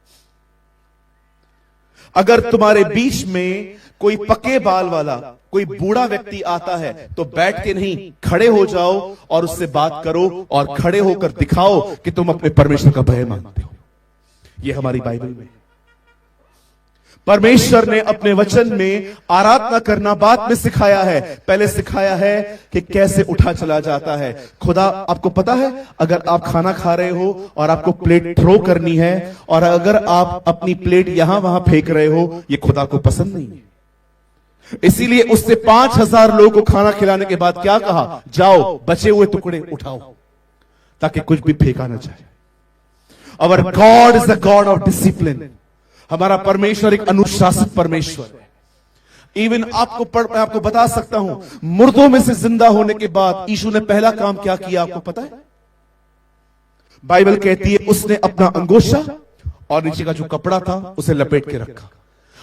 अगर तुम्हारे बीच में कोई पक्के बाल वाला कोई बूढ़ा व्यक्ति आता है तो बैठ के नहीं, खड़े हो जाओ और उससे बात करो और खड़े होकर दिखाओ कि तुम अपने परमेश्वर का भय मानते हो। ये हमारी बाइबल में है। परमेश्वर ने अपने वचन में आराधना करना बाद में सिखाया है, पहले सिखाया है कि कैसे उठा चला जाता है। खुदा, आपको पता है, अगर आप खाना खा रहे हो और आपको प्लेट थ्रो करनी है और अगर आप अपनी प्लेट यहां वहां फेंक रहे हो, ये खुदा को पसंद नहीं है। इसीलिए उसने 5000 लोगों को खाना खिलाने के बाद क्या कहा? जाओ बचे हुए टुकड़े उठाओ, ताकि कुछ भी फेंका ना जाए। Our God is the God of discipline. हमारा परमेश्वर एक अनुशासित परमेश्वर है। इवन मैं आपको बता सकता हूं, मुर्दों में से जिंदा होने के बाद यीशु ने पहला काम क्या किया, आपको पता है? बाइबल कहती है उसने अपना अंगोछा और नीचे का जो कपड़ा था उसे लपेट के रखा।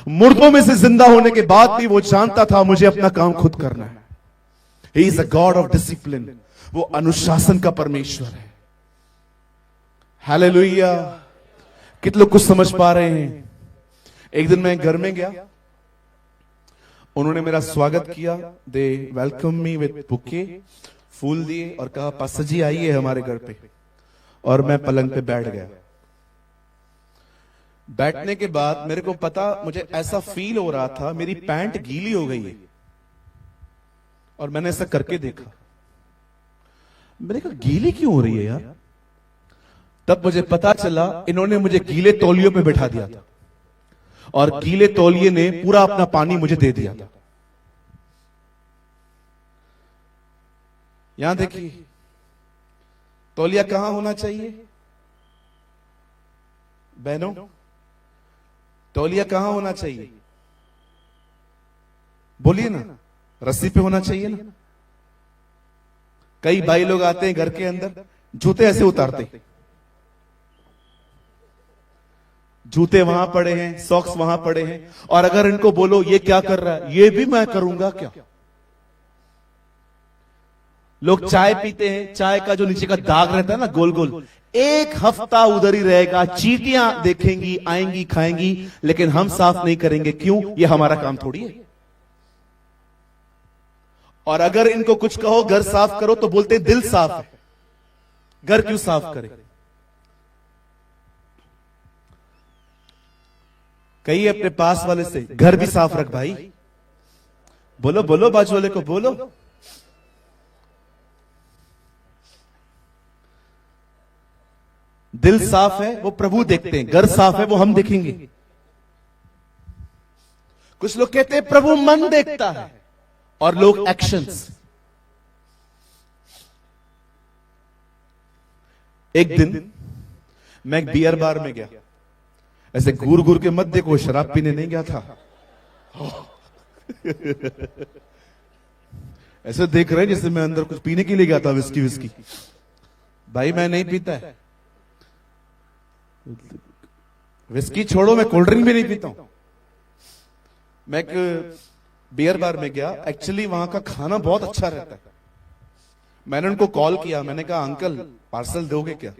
मुर्दों में से जिंदा होने के बाद भी वो जानता था मुझे अपना काम खुद करना है। He is a God of discipline. वो अनुशासन का परमेश्वर है। हालेलुया। कितने लोग कुछ समझ पा रहे हैं? एक दिन मैं घर में गया, उन्होंने मेरा स्वागत किया। दे वेलकम मी विद बुके, फूल दिए और कहा पास्टर जी आइए हमारे घर पे। और मैं पलंग पे बैठ गया। बैठने के बाद मेरे को पता, मुझे ऐसा फील हो रहा था मेरी पैंट गीली हो गई है। और मैंने ऐसा करके देखा, मैंने कहा गीली क्यों हो रही है यार? तब मुझे पता चला इन्होंने मुझे गीले तौलियों पे बैठा दिया था और गीले तौलिए ने पूरा अपना पानी मुझे दे दिया था। यहां देखिए, तौलिया कहां होना चाहिए बहनों? तौलिया कहां होना चाहिए? बोलिए ना, रस्सी पे होना चाहिए ना। कई भाई लोग आते हैं घर के अंदर, जूते ऐसे उतारते, जूते वहां पड़े हैं, सॉक्स वहां पड़े हैं, और अगर इनको बोलो ये क्या कर रहा है, ये भी मैं करूंगा क्या? लोग चाय पीते हैं, चाय का जो नीचे का दाग रहता है ना गोल गोल, एक हफ्ता उधर ही रहेगा, चींटियां देखेंगी, आएंगी, खाएंगी, लेकिन हम साफ नहीं करेंगे। क्यों? ये हमारा काम थोड़ी है। और अगर इनको कुछ कहो घर साफ करो तो बोलते दिल साफ है, घर क्यों साफ करे? कहिए अपने पास वाले से, घर भी साफ रख भाई। बोलो बोलो, बाजू वाले को बोलो। दिल साफ है वो प्रभु देखते हैं, घर साफ है वो हम देखेंगे। कुछ लोग कहते हैं प्रभु मन देखता है, और लोग एक्शंस। एक दिन मैं एक बियर बार में गया, ऐसे घूर घूर के मत देखो, शराब पीने नहीं गया था। ऐसे देख रहे हैं जैसे मैं अंदर कुछ पीने के लिए गया था, विस्की विस्की। भाई मैं नहीं पीता है, विस्की छोड़ो, मैं कोल्ड ड्रिंक भी नहीं पीता हूं। मैं एक बियर बार में गया, एक्चुअली वहां का खाना बहुत अच्छा रहता है। मैंने उनको कॉल किया, मैंने कहा अंकल पार्सल दोगे क्या?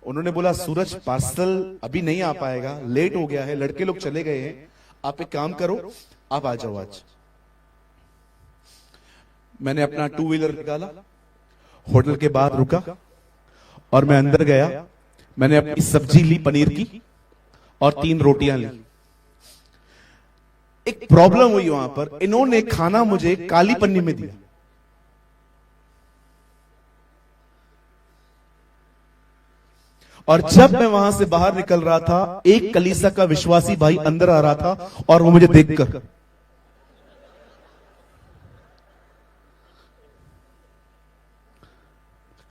उन्होंने बोला सूरज पार्सल अभी नहीं आ पाएगा, लेट हो गया है, लड़के लोग चले गए हैं, आप एक काम करो आप आ जाओ आज। मैंने अपना 2 व्हीलर निकाला, होटल के बाहर रुका और मैं अंदर गया। मैंने अपनी सब्जी ली पनीर की और 3 रोटियां ली। एक प्रॉब्लम हुई वहां पर, इन्होंने खाना मुझे काली पन्नी में दिया। और जब मैं वहां से बाहर निकल रहा था, एक कलीसिया का विश्वासी भाई अंदर आ रहा था और वो मुझे देखकर,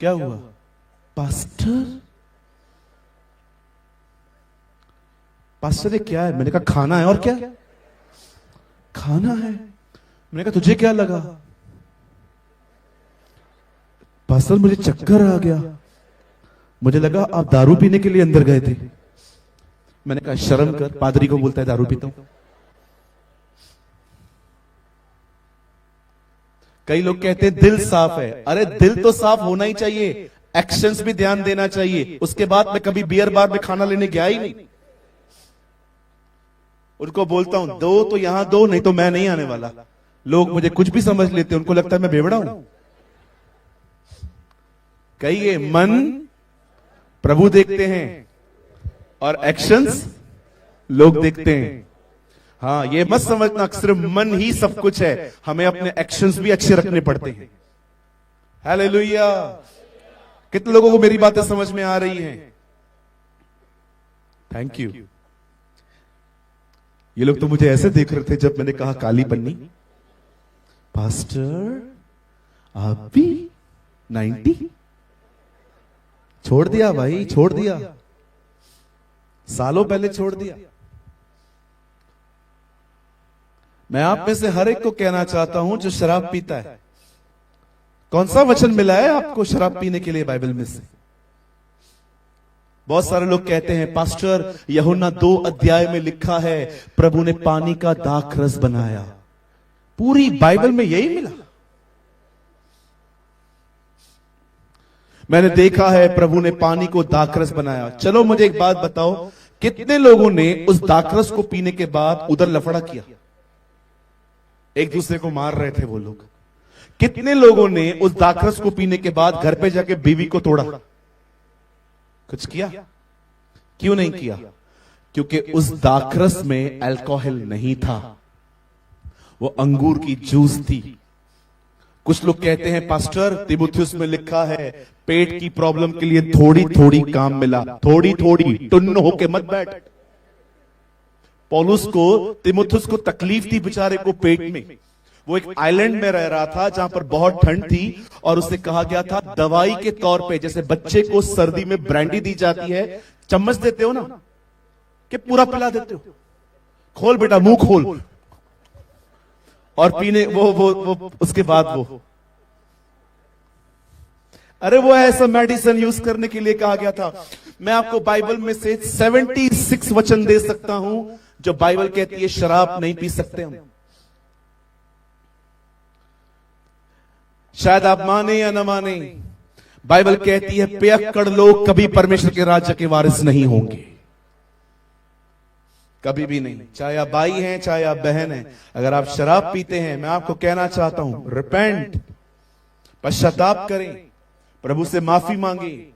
क्या हुआ पास्टर? पास्टर ये क्या है? मैंने कहा खाना है। और क्या? खाना है। मैंने कहा तुझे क्या लगा? पास्टर मुझे चक्कर आ गया, मुझे लगा आप दारू पीने के लिए अंदर गए थे। मैंने कहा शर्म कर, पादरी को बोलता है दारू पीता हूं। कई लोग कहते हैं दिल साफ है। अरे दिल तो साफ होना ही चाहिए, एक्शंस भी ध्यान देना चाहिए। उसके बाद मैं कभी बियर बार में खाना लेने गया ही नहीं। उनको बोलता हूं दो तो यहां दो, नहीं तो मैं नहीं आने वाला। लोग मुझे कुछ भी समझ लेते हैं, उनको लगता है मैं बेवड़ा हूं। कहिए मन प्रभु देखते हैं और एक्शंस लोग देखते हैं। हाँ, ये मत समझना सिर्फ मन ही सब कुछ है, हमें अपने एक्शंस भी अच्छे रखने पड़ते हैं। हालेलुया। कितने लोगों को मेरी बातें समझ में आ रही हैं? Thank you. ये लोग तो मुझे ऐसे देख रहे थे जब मैंने कहा काली पन्नी। पास्टर आप भी 90 छोड़ दिया भाई, छोड़ दिया, सालों पहले छोड़ दिया। मैं आप में से हर एक को कहना चाहता हूं जो शराब पीता है, कौन सा वचन मिला है आपको शराब पीने के लिए बाइबल में से? बहुत सारे लोग कहते हैं पास्टर यूहन्ना 2 अध्याय में लिखा है प्रभु ने पानी का दाखरस बनाया। पूरी बाइबल में यही मिला? मैंने देखा है प्रभु ने पानी को दाखरस बनाया। चलो मुझे एक बात बताओ, कितने लोगों ने उस दाखरस को पीने के बाद उधर लफड़ा किया? एक दूसरे को मार रहे थे वो लोग। कितने लोगों ने उस दाखरस को पीने के बाद घर पे जाके बीवी को तोड़ा? कुछ किया? क्यों नहीं किया? क्योंकि उस दाखरस में अल्कोहल नहीं था, वो अंगूर की जूस थी। कुछ लोग कहते हैं पास्टर तिमुथियुस में लिखा है पेट की प्रॉब्लम के लिए थोड़ी थोड़ी काम मिला। थोड़ी थोड़ी टुन्न होके मत बैठ। पौलुस को तिमुथियुस को तकलीफ थी बेचारे को पेट में। वो एक आइलैंड में रह रहा था जहां पर बहुत ठंड थी और उसे कहा गया था दवाई के तौर पे, जैसे बच्चे को सर्दी में ब्रांडी दी जाती है, चम्मच देते हो ना कि पूरा पिला देते हो, खोल बेटा मुंह खोल, और पीने वो उसके बाद वो अरे वो ऐसा मेडिसिन यूज करने के लिए कहा गया था। मैं आपको बाइबल में से 76 वचन दे सकता हूं जो बाइबल कहती है शराब नहीं पी सकते हम। शायद आप माने या न माने, बाइबल कहती है पियक्कड़ लोग कभी परमेश्वर के राज्य के वारिस नहीं होंगे, कभी भी नहीं। चाहे आप भाई हैं चाहे आप बहन हैं, अगर आप शराब पीते हैं, मैं आपको कहना चाहता हूं रिपेंट, पश्चाताप करें, प्रभु से माफी मांगे।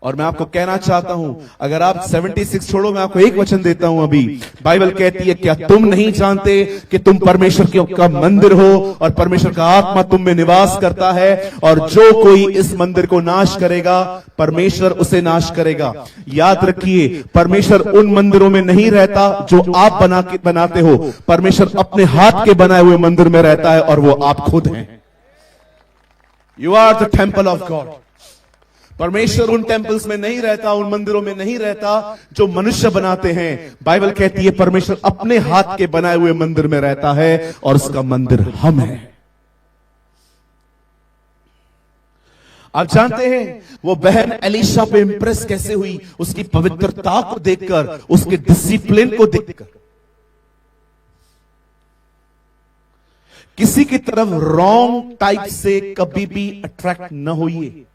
और मैं आपको कहना चाहता हूं अगर आप 76 छोड़ो, मैं आपको एक वचन देता हूं अभी। बाइबल कहती है क्या तुम नहीं जानते कि तुम परमेश्वर का मंदिर हो और परमेश्वर का आत्मा तुम में निवास करता है, और जो कोई इस मंदिर को नाश करेगा परमेश्वर उसे नाश करेगा। याद रखिए परमेश्वर उन मंदिरों में नहीं रहता जो आप बनाते हो, परमेश्वर अपने हाथ के बनाए हुए मंदिर में रहता है और वो आप खुद हैं। You are the temple of God. परमेश्वर उन टेम्पल्स में नहीं रहता, उन मंदिरों में नहीं रहता जो मनुष्य बनाते हैं। बाइबल कहती है परमेश्वर अपने हाथ के बनाए हुए मंदिर में रहता है और उसका मंदिर हम हैं। आप जानते हैं वो बहन एलीशा पे इंप्रेस कैसे हुई? उसकी पवित्रता को देखकर, उसके डिसिप्लिन को देखकर। किसी की तरफ रॉन्ग टाइप से कभी भी अट्रैक्ट न होइए।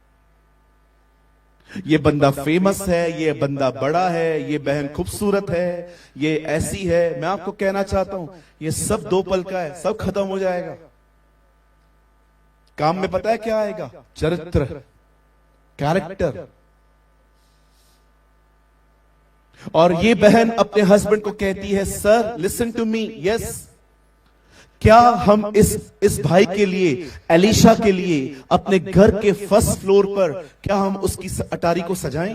ये बंदा फेमस है, ये बंदा बड़ा है, ये बहन खूबसूरत है, ये ऐसी है। मैं आपको कहना चाहता हूं ये सब 2 पल का है, सब खत्म हो जाएगा। काम में पता है क्या आएगा? चरित्र, कैरेक्टर। और ये बहन अपने हस्बैंड को कहती है sir listen to me, yes, क्या हम इस भाई के लिए, एलीशा के लिए, अपने घर के फर्स्ट फ्लोर पर क्या हम उसकी अटारी को सजाएं?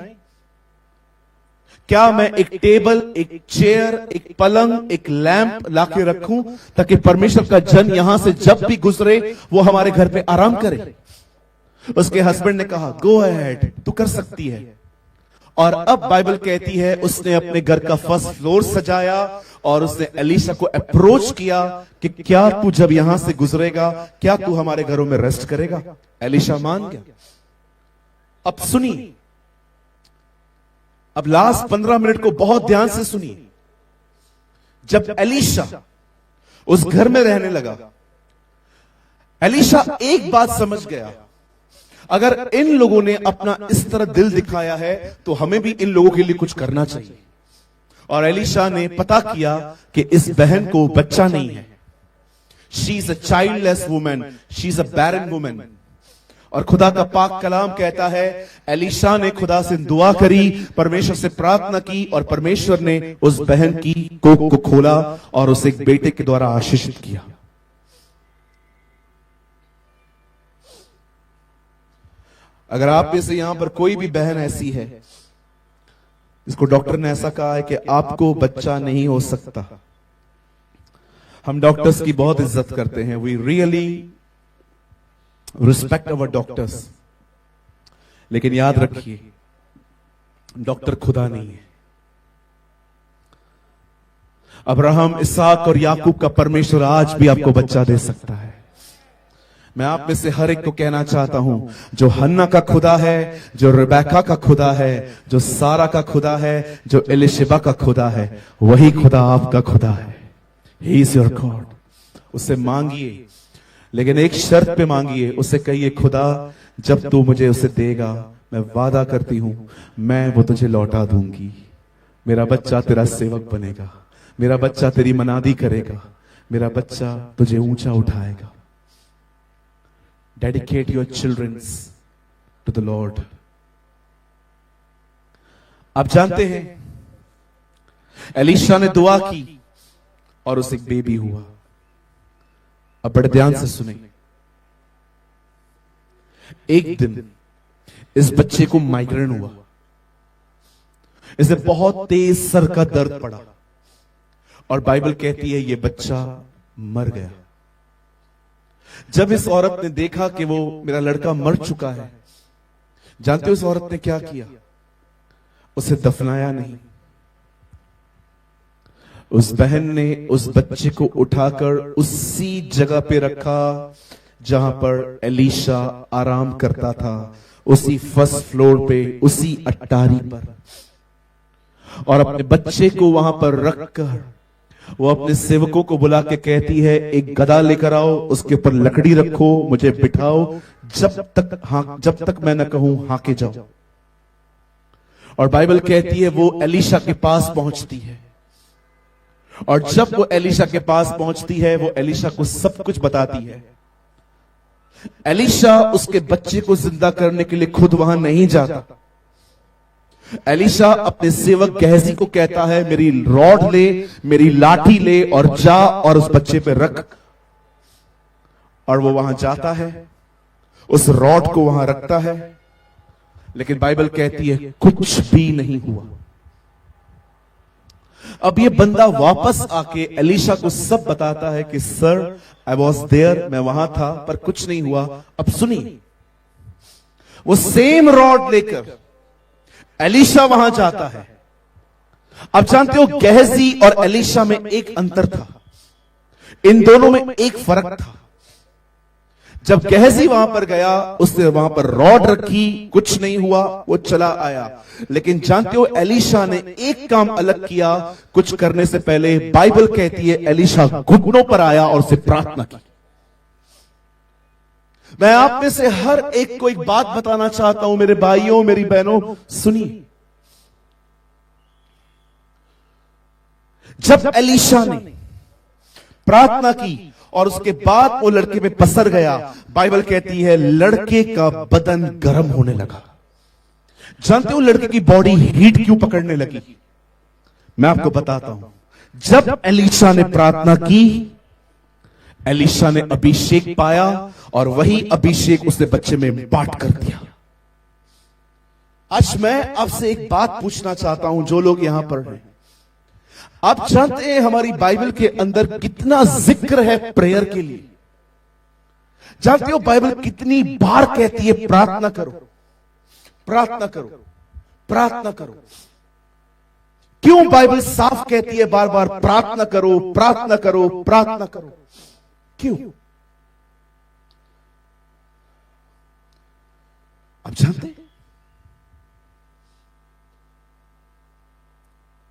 क्या मैं एक टेबल, एक चेयर, एक पलंग, एक लैंप लाके रखूं ताकि परमेश्वर का जन यहां से जब भी गुजरे वो हमारे घर पे आराम करे? उसके हस्बैंड ने कहा गो अहेड, तू कर सकती है। और अब बाइबल कहती है उसने अपने घर का फर्स्ट फ्लोर सजाया और उसने एलीशा को अप्रोच किया कि क्या तू जब यहां से गुजरेगा क्या तू हमारे घरों में रेस्ट करेगा? एलीशा मान गया। अब सुनिए, अब लास्ट 15 मिनट को बहुत ध्यान से सुनिए। जब एलीशा उस घर में रहने लगा, एलीशा एक बात समझ गया, अगर इन लोगों ने अपना इस तरह दिल दिखाया है तो हमें भी इन लोगों के लिए कुछ करना चाहिए। और एलीशा ने पता किया कि इस बहन को बच्चा नहीं है, she is a childless woman, she is a barren woman. और खुदा का पाक कलाम कहता है एलीशा ने खुदा से दुआ करी, परमेश्वर से प्रार्थना की और परमेश्वर ने उस बहन की कोख को खोला और उसे एक बेटे के द्वारा आशीषित किया। अगर आप में से यहां पर कोई भी बहन ऐसी है जिसको डॉक्टर ने ऐसा कहा है कि आपको बच्चा नहीं हो सकता, हम डॉक्टर्स की बहुत इज्जत करते हैं, we really respect our doctors, लेकिन याद रखिए डॉक्टर खुदा नहीं है। अब्राहम, इसहाक और याकूब का परमेश्वर आज भी आपको बच्चा दे सकता है। मैं आप में से हर एक को कहना चाहता हूं, जो हन्ना का खुदा है, जो रिबेका का खुदा है, जो सारा का खुदा है, जो एलिशबा का खुदा है, वही खुदा आपका खुदा है। He is your God. उससे मांगिए, लेकिन एक शर्त पे मांगिए। उससे कहिए खुदा जब तू मुझे उसे देगा, मैं वादा करती हूं मैं वो तुझे लौटा दूंगी। मेरा बच्चा तेरा सेवक बनेगा, मेरा बच्चा तेरी मनादी करेगा, मेरा बच्चा तुझे ऊंचा उठाएगा। Dedicate your childrens to the Lord. आप जानते हैं एलीशा ने दुआ की और उसे एक बेबी हुआ। अब बड़े ध्यान से सुने। एक दिन इस बच्चे को माइग्रेन हुआ, इसे बहुत तेज सर का दर्द पड़ा और बाइबल कहती है ये बच्चा मर गया। जब इस औरत ने देखा कि वो मेरा लड़का मर चुका है, जानते हो उस औरत ने क्या किया? उसे दफनाया नहीं। उस बहन ने उस बच्चे को उठाकर उसी जगह पे रखा जहां पर एलीशा आराम करता था, उसी फर्स्ट फ्लोर पे, उसी अट्टारी पर, और अपने बच्चे को वहां पर रखकर वो अपने सेवकों को बुला के कहती है एक गदा लेकर आओ, उसके ऊपर लकड़ी रखो, मुझे बिठाओ, जब तक मैं न कहूं हाके जाओ। और बाइबल कहती है वो एलीशा के पास पहुंचती है, और जब वो एलीशा के पास पहुंचती है वो एलीशा को सब कुछ बताती है। एलीशा उसके बच्चे को जिंदा करने के लिए खुद वहां नहीं जाता। एलीशा अपने सेवक गहजी को कहता है मेरी रॉड ले, मेरी लाठी ले और जा और उस बच्चे पे रख। और वो वहां जाता है, उस रॉड को वहां रखता है, लेकिन बाइबल कहती है कुछ भी नहीं हुआ। अब ये बंदा वापस आके एलीशा को सब बताता है कि सर आई वॉज देयर, मैं वहां था पर कुछ नहीं हुआ। अब सुनिए, वो सेम रॉड लेकर एलीशा वहां जाता है। अब जानते हो गहजी और एलीशा में एक अंतर था, इन दोनों में एक फर्क था। जब गहजी वहां पर गया, उसने वहां पर रॉड रखी, कुछ नहीं हुआ, वो चला आया। लेकिन जानते हो एलीशा ने एक काम अलग किया। कुछ करने से पहले बाइबल कहती है एलीशा घुटनों पर आया और उसे प्रार्थना की। मैं आप में से हर एक को एक बात बताना चाहता हूं, मेरे भाइयों मेरी बहनों सुनिए। जब एलीशा ने प्रार्थना की और उसके बाद वो लड़के पे पसर गया, बाइबल कहती है लड़के का बदन गर्म होने लगा। जानते हो लड़के की बॉडी हीट क्यों पकड़ने लगी? मैं आपको बताता हूं। जब एलीशा ने प्रार्थना की, एलीशा ने अभिषेक पाया और वही अभिषेक उसने बच्चे में बांट कर दिया। आज मैं आपसे एक बात पूछना चाहता हूं, जो लोग यहां पर हैं, आप जानते हैं हमारी बाइबल के अंदर कितना जिक्र है प्रेयर के लिए? जानते हो बाइबल कितनी बार कहती है प्रार्थना करो, प्रार्थना करो, प्रार्थना करो? क्यों बाइबल साफ कहती है बार बार प्रार्थना करो, प्रार्थना करो, प्रार्थना करो? क्यों? आप जानते हैं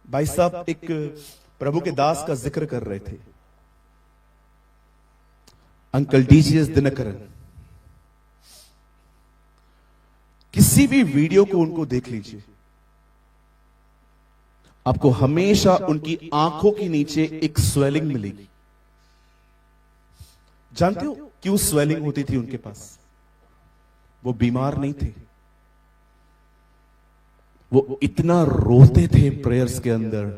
भाई साहब एक प्रभु के दास का जिक्र कर रहे थे, अंकल डीजीएस दिनकरन। किसी भी वीडियो को उनको देख लीजिए, आपको हमेशा उनकी आंखों के नीचे एक स्वेलिंग मिलेगी। जानते हो क्यों स्वेलिंग होती थी उनके पास? वो बीमार नहीं थे, वो इतना रोते थे प्रेयर्स के अंदर,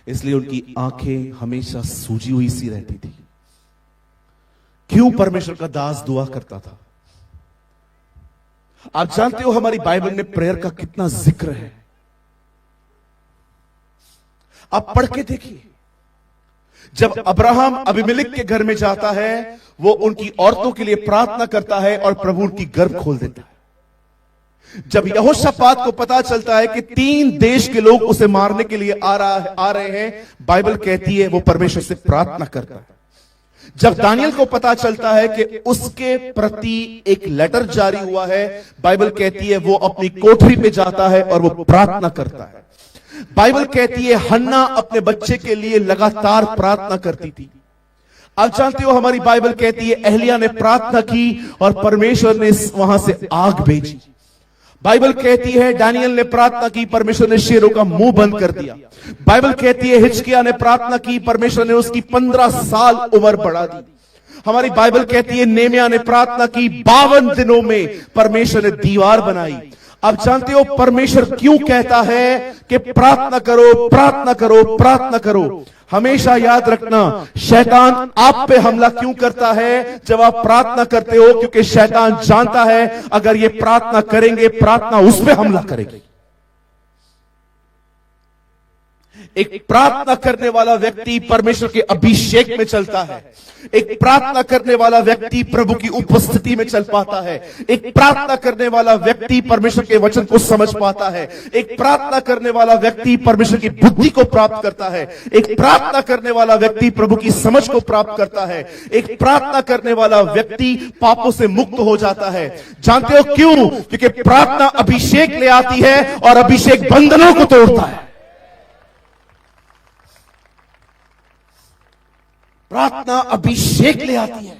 इसलिए उनकी आंखें हमेशा सूजी हुई सी रहती थी। क्यों? परमेश्वर का दास दुआ करता था। आप जानते हो हमारी बाइबल में प्रेयर का कितना जिक्र है। आप पढ़ के देखिए, जब अब्राहम अबीमेलेक के घर में जाता है, वो उनकी औरतों के लिए प्रार्थना करता है और प्रभु उनकी गर्भ खोल देता है। जब यहोशापात को पता चलता है कि 3 देश के लोग उसे मारने के लिए आ रहे हैं, बाइबल कहती है वो परमेश्वर से प्रार्थना करता है। जब दानियल को पता चलता है कि उसके प्रति एक लेटर जारी हुआ है, बाइबल कहती है वो अपनी कोठरी पे जाता है और वो प्रार्थना करता है। बाइबल कहती है हन्ना अपने बच्चे के लिए लगातार प्रार्थना करती थी। आप जानते हो हमारी बाइबल कहती है एलिय्याह ने प्रार्थना की और परमेश्वर ने वहां से आग भेजी। बाइबल कहती है दानियल ने प्रार्थना की, परमेश्वर ने शेरों का मुंह बंद कर दिया। बाइबल कहती है हिजकिय्याह ने प्रार्थना की, परमेश्वर ने उसकी 15 साल उम्र बढ़ा दी। हमारी बाइबल कहती है नेहम्याह ने प्रार्थना की, 52 दिनों में परमेश्वर ने दीवार बनाई। आप जानते हो परमेश्वर क्यों कहता है कि प्रार्थना करो, प्रार्थना करो, प्रार्थना करो। हमेशा याद रखना, शैतान आप पे हमला क्यों करता है जब आप प्रार्थना करते हो? क्योंकि शैतान जानता है अगर ये प्रार्थना करेंगे, प्रार्थना उस पे हमला करेगी। एक प्रार्थना करने वाला व्यक्ति परमेश्वर के अभिषेक में चलता है। एक प्रार्थना करने वाला व्यक्ति प्रभु की उपस्थिति में चल पाता है। एक प्रार्थना करने वाला व्यक्ति परमेश्वर के वचन को समझ पाता है। एक प्रार्थना करने वाला व्यक्ति परमेश्वर की बुद्धि को प्राप्त करता है। एक प्रार्थना करने वाला व्यक्ति प्रभु की समझ को प्राप्त करता है। एक प्रार्थना करने वाला व्यक्ति पापों से मुक्त हो जाता है। जानते हो क्यों? क्योंकि प्रार्थना अभिषेक ले आती है और अभिषेक बंधनों को तोड़ता है। प्रार्थना अभिषेक ले आती है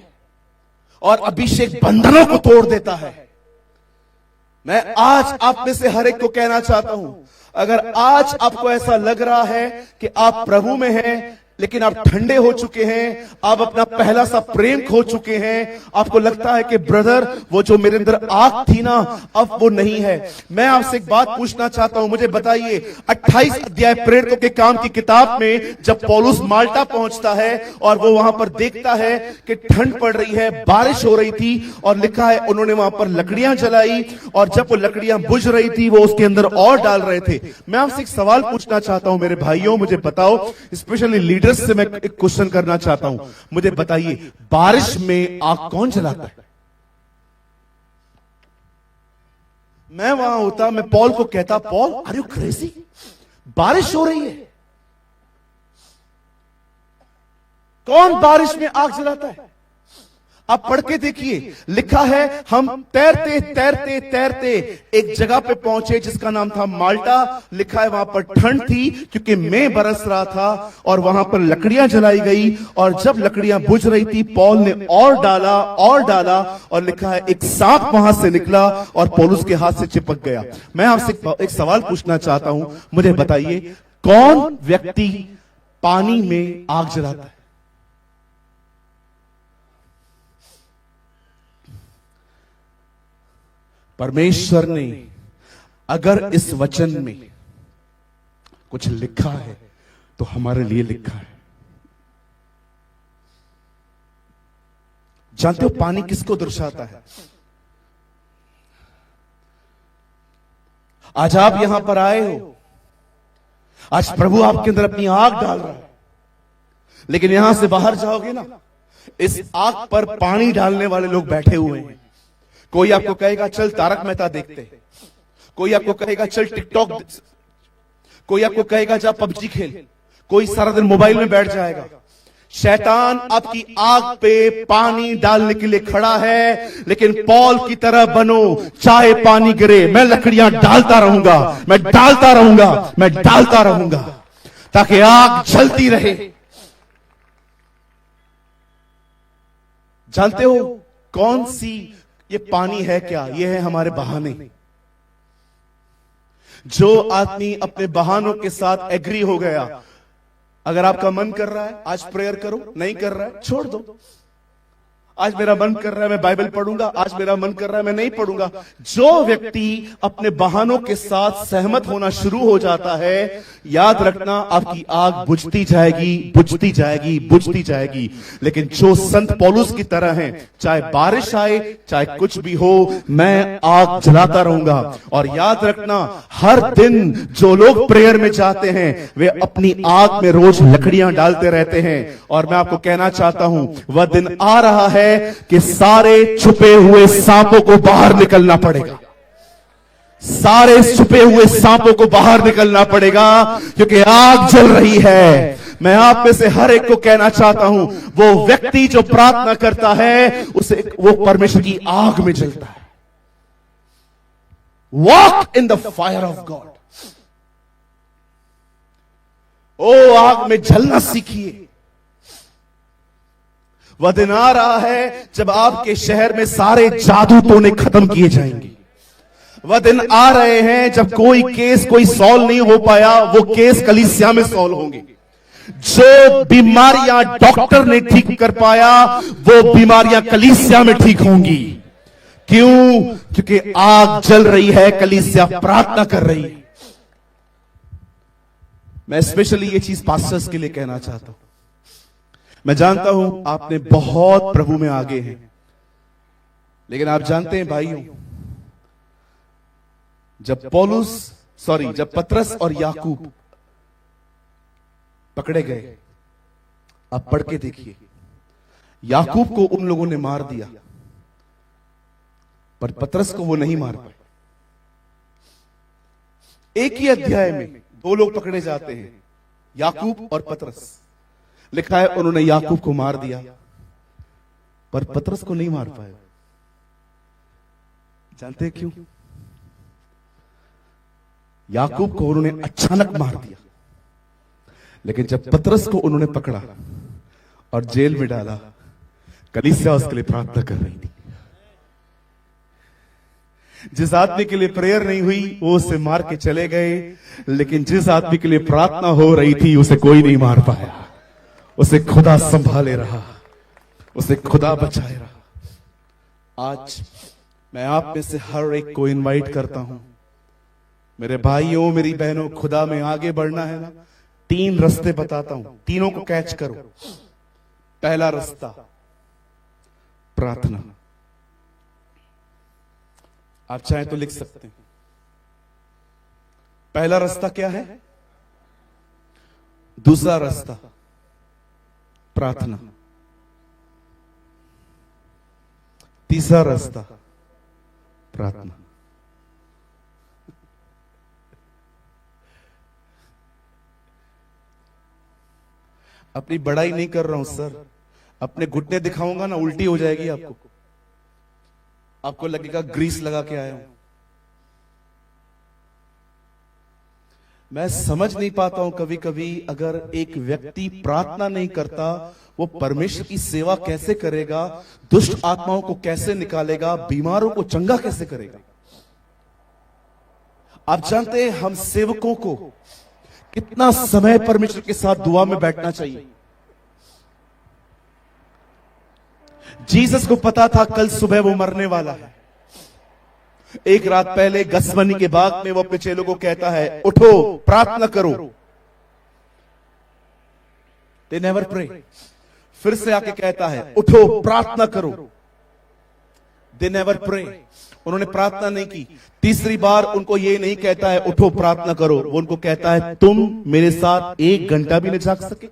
और अभिषेक बंधनों को तोड़ देता है। मैं आज आप में से हर एक को कहना चाहता हूं, अगर आज आपको ऐसा लग रहा है कि आप प्रभु में हैं लेकिन आप ठंडे हो चुके हैं, आप अपना पहला सा प्रेम खो चुके हैं, आपको लगता है कि ब्रदर वो जो मेरे अंदर आग थी ना अब वो नहीं है, मैं आपसे एक बात पूछना चाहता हूं। मुझे बताइए 28 अध्याय प्रेरितों के काम की किताब में जब पौलुस माल्टा पहुंचता है और वो वहां पर देखता है कि ठंड पड़ रही है, बारिश हो रही थी और लिखा है उन्होंने वहां पर लकड़ियां जलाई और जब वो लकड़ियां बुझ रही थी वो उसके अंदर और डाल रहे थे। मैं आपसे एक सवाल पूछना चाहता हूं मेरे भाइयों, मुझे बताओ, स्पेशली लीडर से मैं एक क्वेश्चन करना चाहता हूं। मुझे बताइए बारिश में आग कौन जलाता है? मैं वहां होता, मैं पॉल को कहता, पॉल आर यू क्रेजी? बारिश हो रही है, कौन बारिश में आग जलाता है? आप पढ़ के देखिए, लिखा है हम तैरते तैरते तैरते एक जगह पे पहुंचे जिसका नाम था माल्टा। लिखा है वहां पर ठंड थी क्योंकि मई बरस रहा था और वहां पर लकड़ियां जलाई गई और जब लकड़ियां बुझ रही थी पौल ने और डाला और लिखा है एक सांप वहां से निकला और पौलुस के हाथ से चिपक गया। मैं आपसे एक सवाल पूछना चाहता हूं, मुझे बताइए कौन व्यक्ति पानी में आग जलाता है? परमेश्वर ने अगर इस वचन में कुछ लिखा है तो हमारे लिए लिखा है। जानते हो पानी किसको दर्शाता है? आज आप यहां पर आए हो, आज प्रभु आपके अंदर अपनी आग डाल रहा है, लेकिन यहां से बाहर जाओगे ना, इस आग पर पानी डालने वाले लोग बैठे हुए हैं। कोई आपको कहेगा चल तारक मेहता देखते, कोई आपको कहेगा चल टिकटॉक, कोई आपको कहेगा जा पबजी खेल, कोई सारा दिन मोबाइल में बैठ जाएगा। शैतान आपकी आग पे पानी डालने के लिए खड़ा है, लेकिन पॉल की तरह बनो, चाहे पानी गिरे मैं लकड़ियां डालता रहूंगा, मैं डालता रहूंगा, मैं डालता रहूंगा ताकि आग जलती रहे। जानते हो कौन सी ये पानी है? क्या ये है? हमारे बहाने। जो आदमी अपने बहानों के साथ एग्री हो गया, अगर आपका मन कर रहा है आज प्रेयर करो, नहीं कर रहा है छोड़ दो। आज मेरा मन कर रहा है मैं बाइबल पढ़ूंगा, आज मेरा मन कर रहा है मैं नहीं पढ़ूंगा। जो व्यक्ति अपने बहानों के साथ सहमत होना शुरू हो जाता है, याद रखना आपकी आग बुझती जाएगी, बुझती जाएगी, बुझती जाएगी। लेकिन जो संत पौलुस की तरह हैं, चाहे बारिश आए, चाहे कुछ भी हो, मैं आग जलाता रहूंगा। और याद रखना, हर दिन जो लोग प्रेयर में जाते हैं, वे अपनी आग में रोज लकड़ियां डालते रहते हैं। और मैं आपको कहना चाहता हूं, वह दिन आ रहा है कि सारे छुपे हुए सांपों को बाहर निकलना पड़ेगा। सारे छुपे हुए सांपों को बाहर निकलना पड़ेगा, क्योंकि आग जल रही है। मैं आप में से हर एक को कहना चाहता हूं, वो व्यक्ति जो प्रार्थना करता है, उसे वो परमेश्वर की आग में जलता है। Walk in the fire of God. ओ आग में जलना सीखिए। वह दिन आ रहा है जब आपके शहर में सारे जादू टोने खत्म किए जाएंगे। वह दिन आ रहे हैं जब कोई केस कोई सॉल्व नहीं हो पाया, वो केस कलीसिया में सॉल्व होंगे। जो बीमारियां डॉक्टर ने ठीक कर पाया, वो बीमारियां कलीसिया में ठीक होंगी। क्यों? क्योंकि आग जल रही है, कलीसिया प्रार्थना कर रही है। मैं स्पेशली ये चीज पास्टर्स के लिए कहना चाहता हूं। मैं जानता हूं आपने बहुत प्रभु में आगे हैं, लेकिन आप जानते हैं भाइयों, जब पतरस और याकूब पकड़े गए, आप पढ़ के देखिए, याकूब को उन लोगों ने मार दिया, पर पतरस को वो नहीं मार पाए। एक ही अध्याय में दो लोग पकड़े जाते हैं, याकूब और पतरस। लिखा है उन्होंने याकूब को मार दिया, पर पतरस को नहीं मार पाए। जानते हैं क्यों? याकूब को उन्होंने अचानक मार दिया, लेकिन जब पतरस को उन्होंने पकड़ा और जेल में डाला, कलीसिया उसके लिए प्रार्थना कर रही थी। जिस आदमी के लिए प्रेयर नहीं हुई, वो उसे मार के चले गए, लेकिन जिस आदमी के लिए प्रार्थना हो रही थी, उसे कोई नहीं मार पाया। उसे खुदा संभाले रहा, उसे खुदा बचाए रहा। आज मैं आप में से हर एक को इनवाइट करता हूं, मेरे भाइयों, मेरी बहनों, खुदा में आगे बढ़ना है ना, 3 रास्ते बताता हूं, तीनों को कैच करो। पहला रास्ता प्रार्थना। आप चाहें तो लिख सकते हैं। पहला रास्ता क्या है? दूसरा रास्ता प्रार्थना। तीसरा रास्ता प्रार्थना। अपनी बड़ाई नहीं कर रहा हूं सर, अपने घुटने दिखाऊंगा ना, उल्टी हो जाएगी आपको। आपको लगेगा ग्रीस लगा के आया हूं। मैं समझ नहीं पाता हूं कभी कभी, अगर एक व्यक्ति प्रार्थना नहीं करता, वो परमेश्वर की सेवा कैसे करेगा, दुष्ट आत्माओं को कैसे निकालेगा, बीमारों को चंगा कैसे करेगा। आप जानते हैं हम सेवकों को कितना समय परमेश्वर के साथ दुआ में बैठना चाहिए। जीसस को पता था कल सुबह वो मरने वाला है। एक रात पहले गसमनी के बाग में वो अपने चेलों को कहता है, उठो प्रार्थना करो। They never pray. फिर से आके कहता है, उठो प्रार्थना करो। They never pray. उन्होंने प्रार्थना नहीं की। तीसरी बार उनको ये नहीं कहता है उठो प्रार्थना करो, वो उनको कहता है तुम मेरे साथ 1 घंटा भी नहीं जाग सके।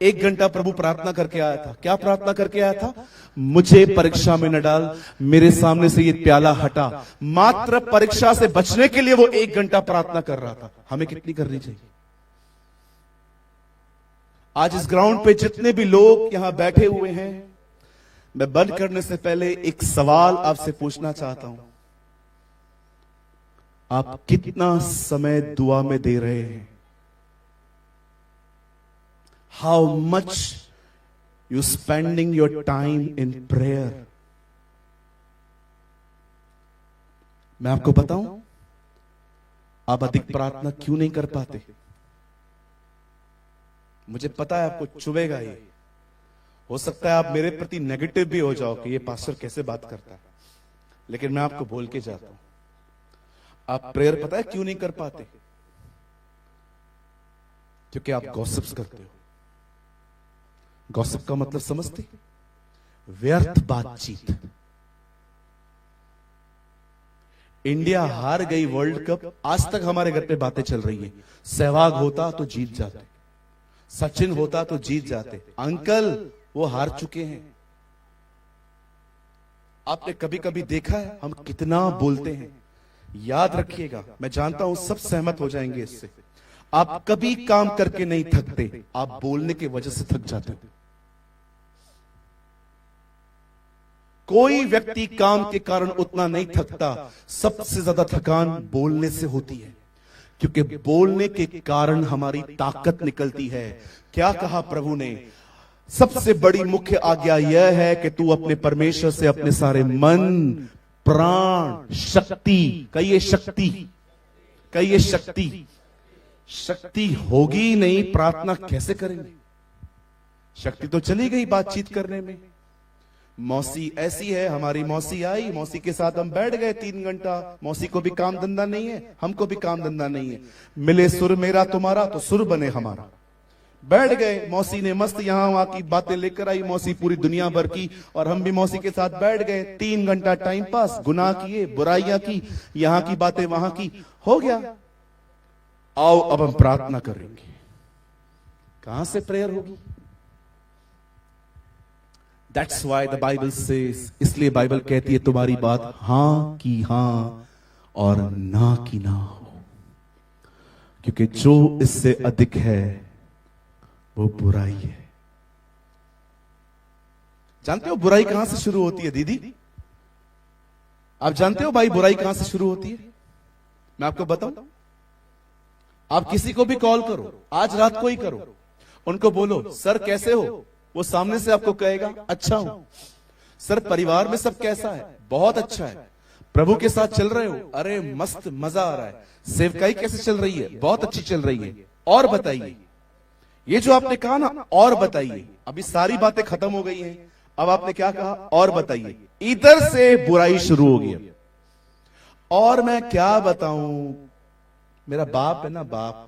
1 घंटा प्रभु प्रार्थना करके आया था। क्या प्रार्थना करके आया था? मुझे परीक्षा में न डाल, मेरे सामने से ये प्याला हटा। मात्र परीक्षा से बचने के लिए वो 1 घंटा प्रार्थना कर रहा था। हमें कितनी करनी चाहिए? आज इस ग्राउंड पे जितने भी लोग यहां बैठे हुए हैं, मैं बंद करने से पहले एक सवाल आपसे पूछना चाहता हूं। आप कितना समय दुआ में दे रहे हैं? How much you spending your time in prayer? मैं आपको बताऊं, आप अधिक प्रार्थना क्यों नहीं कर पाते? मुझे पता है आपको चुभेगा ये। हो सकता है आप मेरे प्रति नेगेटिव भी हो जाओ कि ये पास्टर कैसे बात करता है, लेकिन मैं आपको बोल के जाता हूं, आप प्रेयर पता है क्यों नहीं कर पाते? क्योंकि आप गॉसिप्स करते हो। गॉसिप का मतलब समझते? व्यर्थ बातचीत। इंडिया हार गई वर्ल्ड कप, आज तक हमारे घर पे बातें चल रही है, सहवाग होता तो जीत जाते, सचिन होता तो जीत जाते। अंकल वो हार चुके हैं। आपने कभी कभी देखा है हम कितना बोलते हैं? याद रखिएगा, मैं जानता हूं सब सहमत हो जाएंगे इससे, आप कभी काम करके नहीं थकते, आप बोलने की वजह से थक जाते हो। कोई व्यक्ति काम के कारण उतना नहीं थकता, सबसे ज्यादा थकान बोलने से होती है, क्योंकि बोलने के कारण हमारी ताकत निकलती है। क्या कहा प्रभु ने? सबसे बड़ी मुख्य आज्ञा यह है कि तू अपने परमेश्वर से अपने सारे मन, प्राण, शक्ति, कहिए शक्ति, कहिए शक्ति। शक्ति होगी नहीं, प्रार्थना कैसे करेंगे? शक्ति तो चली गई बातचीत करने में। मौसी ऐसी है, हमारी मौसी आई, मौसी के साथ हम बैठ गए 3 घंटा। मौसी को भी काम धंधा नहीं है, हमको भी काम धंधा नहीं है। मिले सुर मेरा तुम्हारा तो सुर बने हमारा। बैठ गए, मौसी ने मस्त यहां वहां की बातें लेकर आई, मौसी पूरी दुनिया भर की, और हम भी मौसी के साथ बैठ गए। 3 घंटा टाइम पास, गुनाह किए, बुराइयां की, यहां की बातें वहां की, हो गया। आओ अब हम प्रार्थना करेंगे। कहां से प्रेयर होगी? That's why the Bible says, इसलिए बाइबल कहती है तुम्हारी बात हां की हां और ना की ना हो, क्योंकि जो इससे अधिक है वो बुराई है। जानते हो बुराई कहां से शुरू होती है दीदी? आप जानते हो भाई बुराई कहां से शुरू होती है? मैं आपको बताऊं। आप किसी को भी कॉल करो, आज रात को ही करो, उनको बोलो सर कैसे हो, वो सामने से आपको कहेगा अच्छा हूं। सर परिवार में सब कैसा है? बहुत अच्छा है। प्रभु के साथ चल रहे हो? अरे मस्त, मजा आ रहा है। सेवकाई कैसे चल रही है? बहुत अच्छी चल रही है। और बताइए, ये जो आपने कहा ना और बताइए, अभी सारी बातें खत्म हो गई हैं, अब आपने क्या कहा? और बताइए। इधर से बुराई शुरू हो गई। और मैं क्या बताऊं, मेरा बाप है ना, बाप,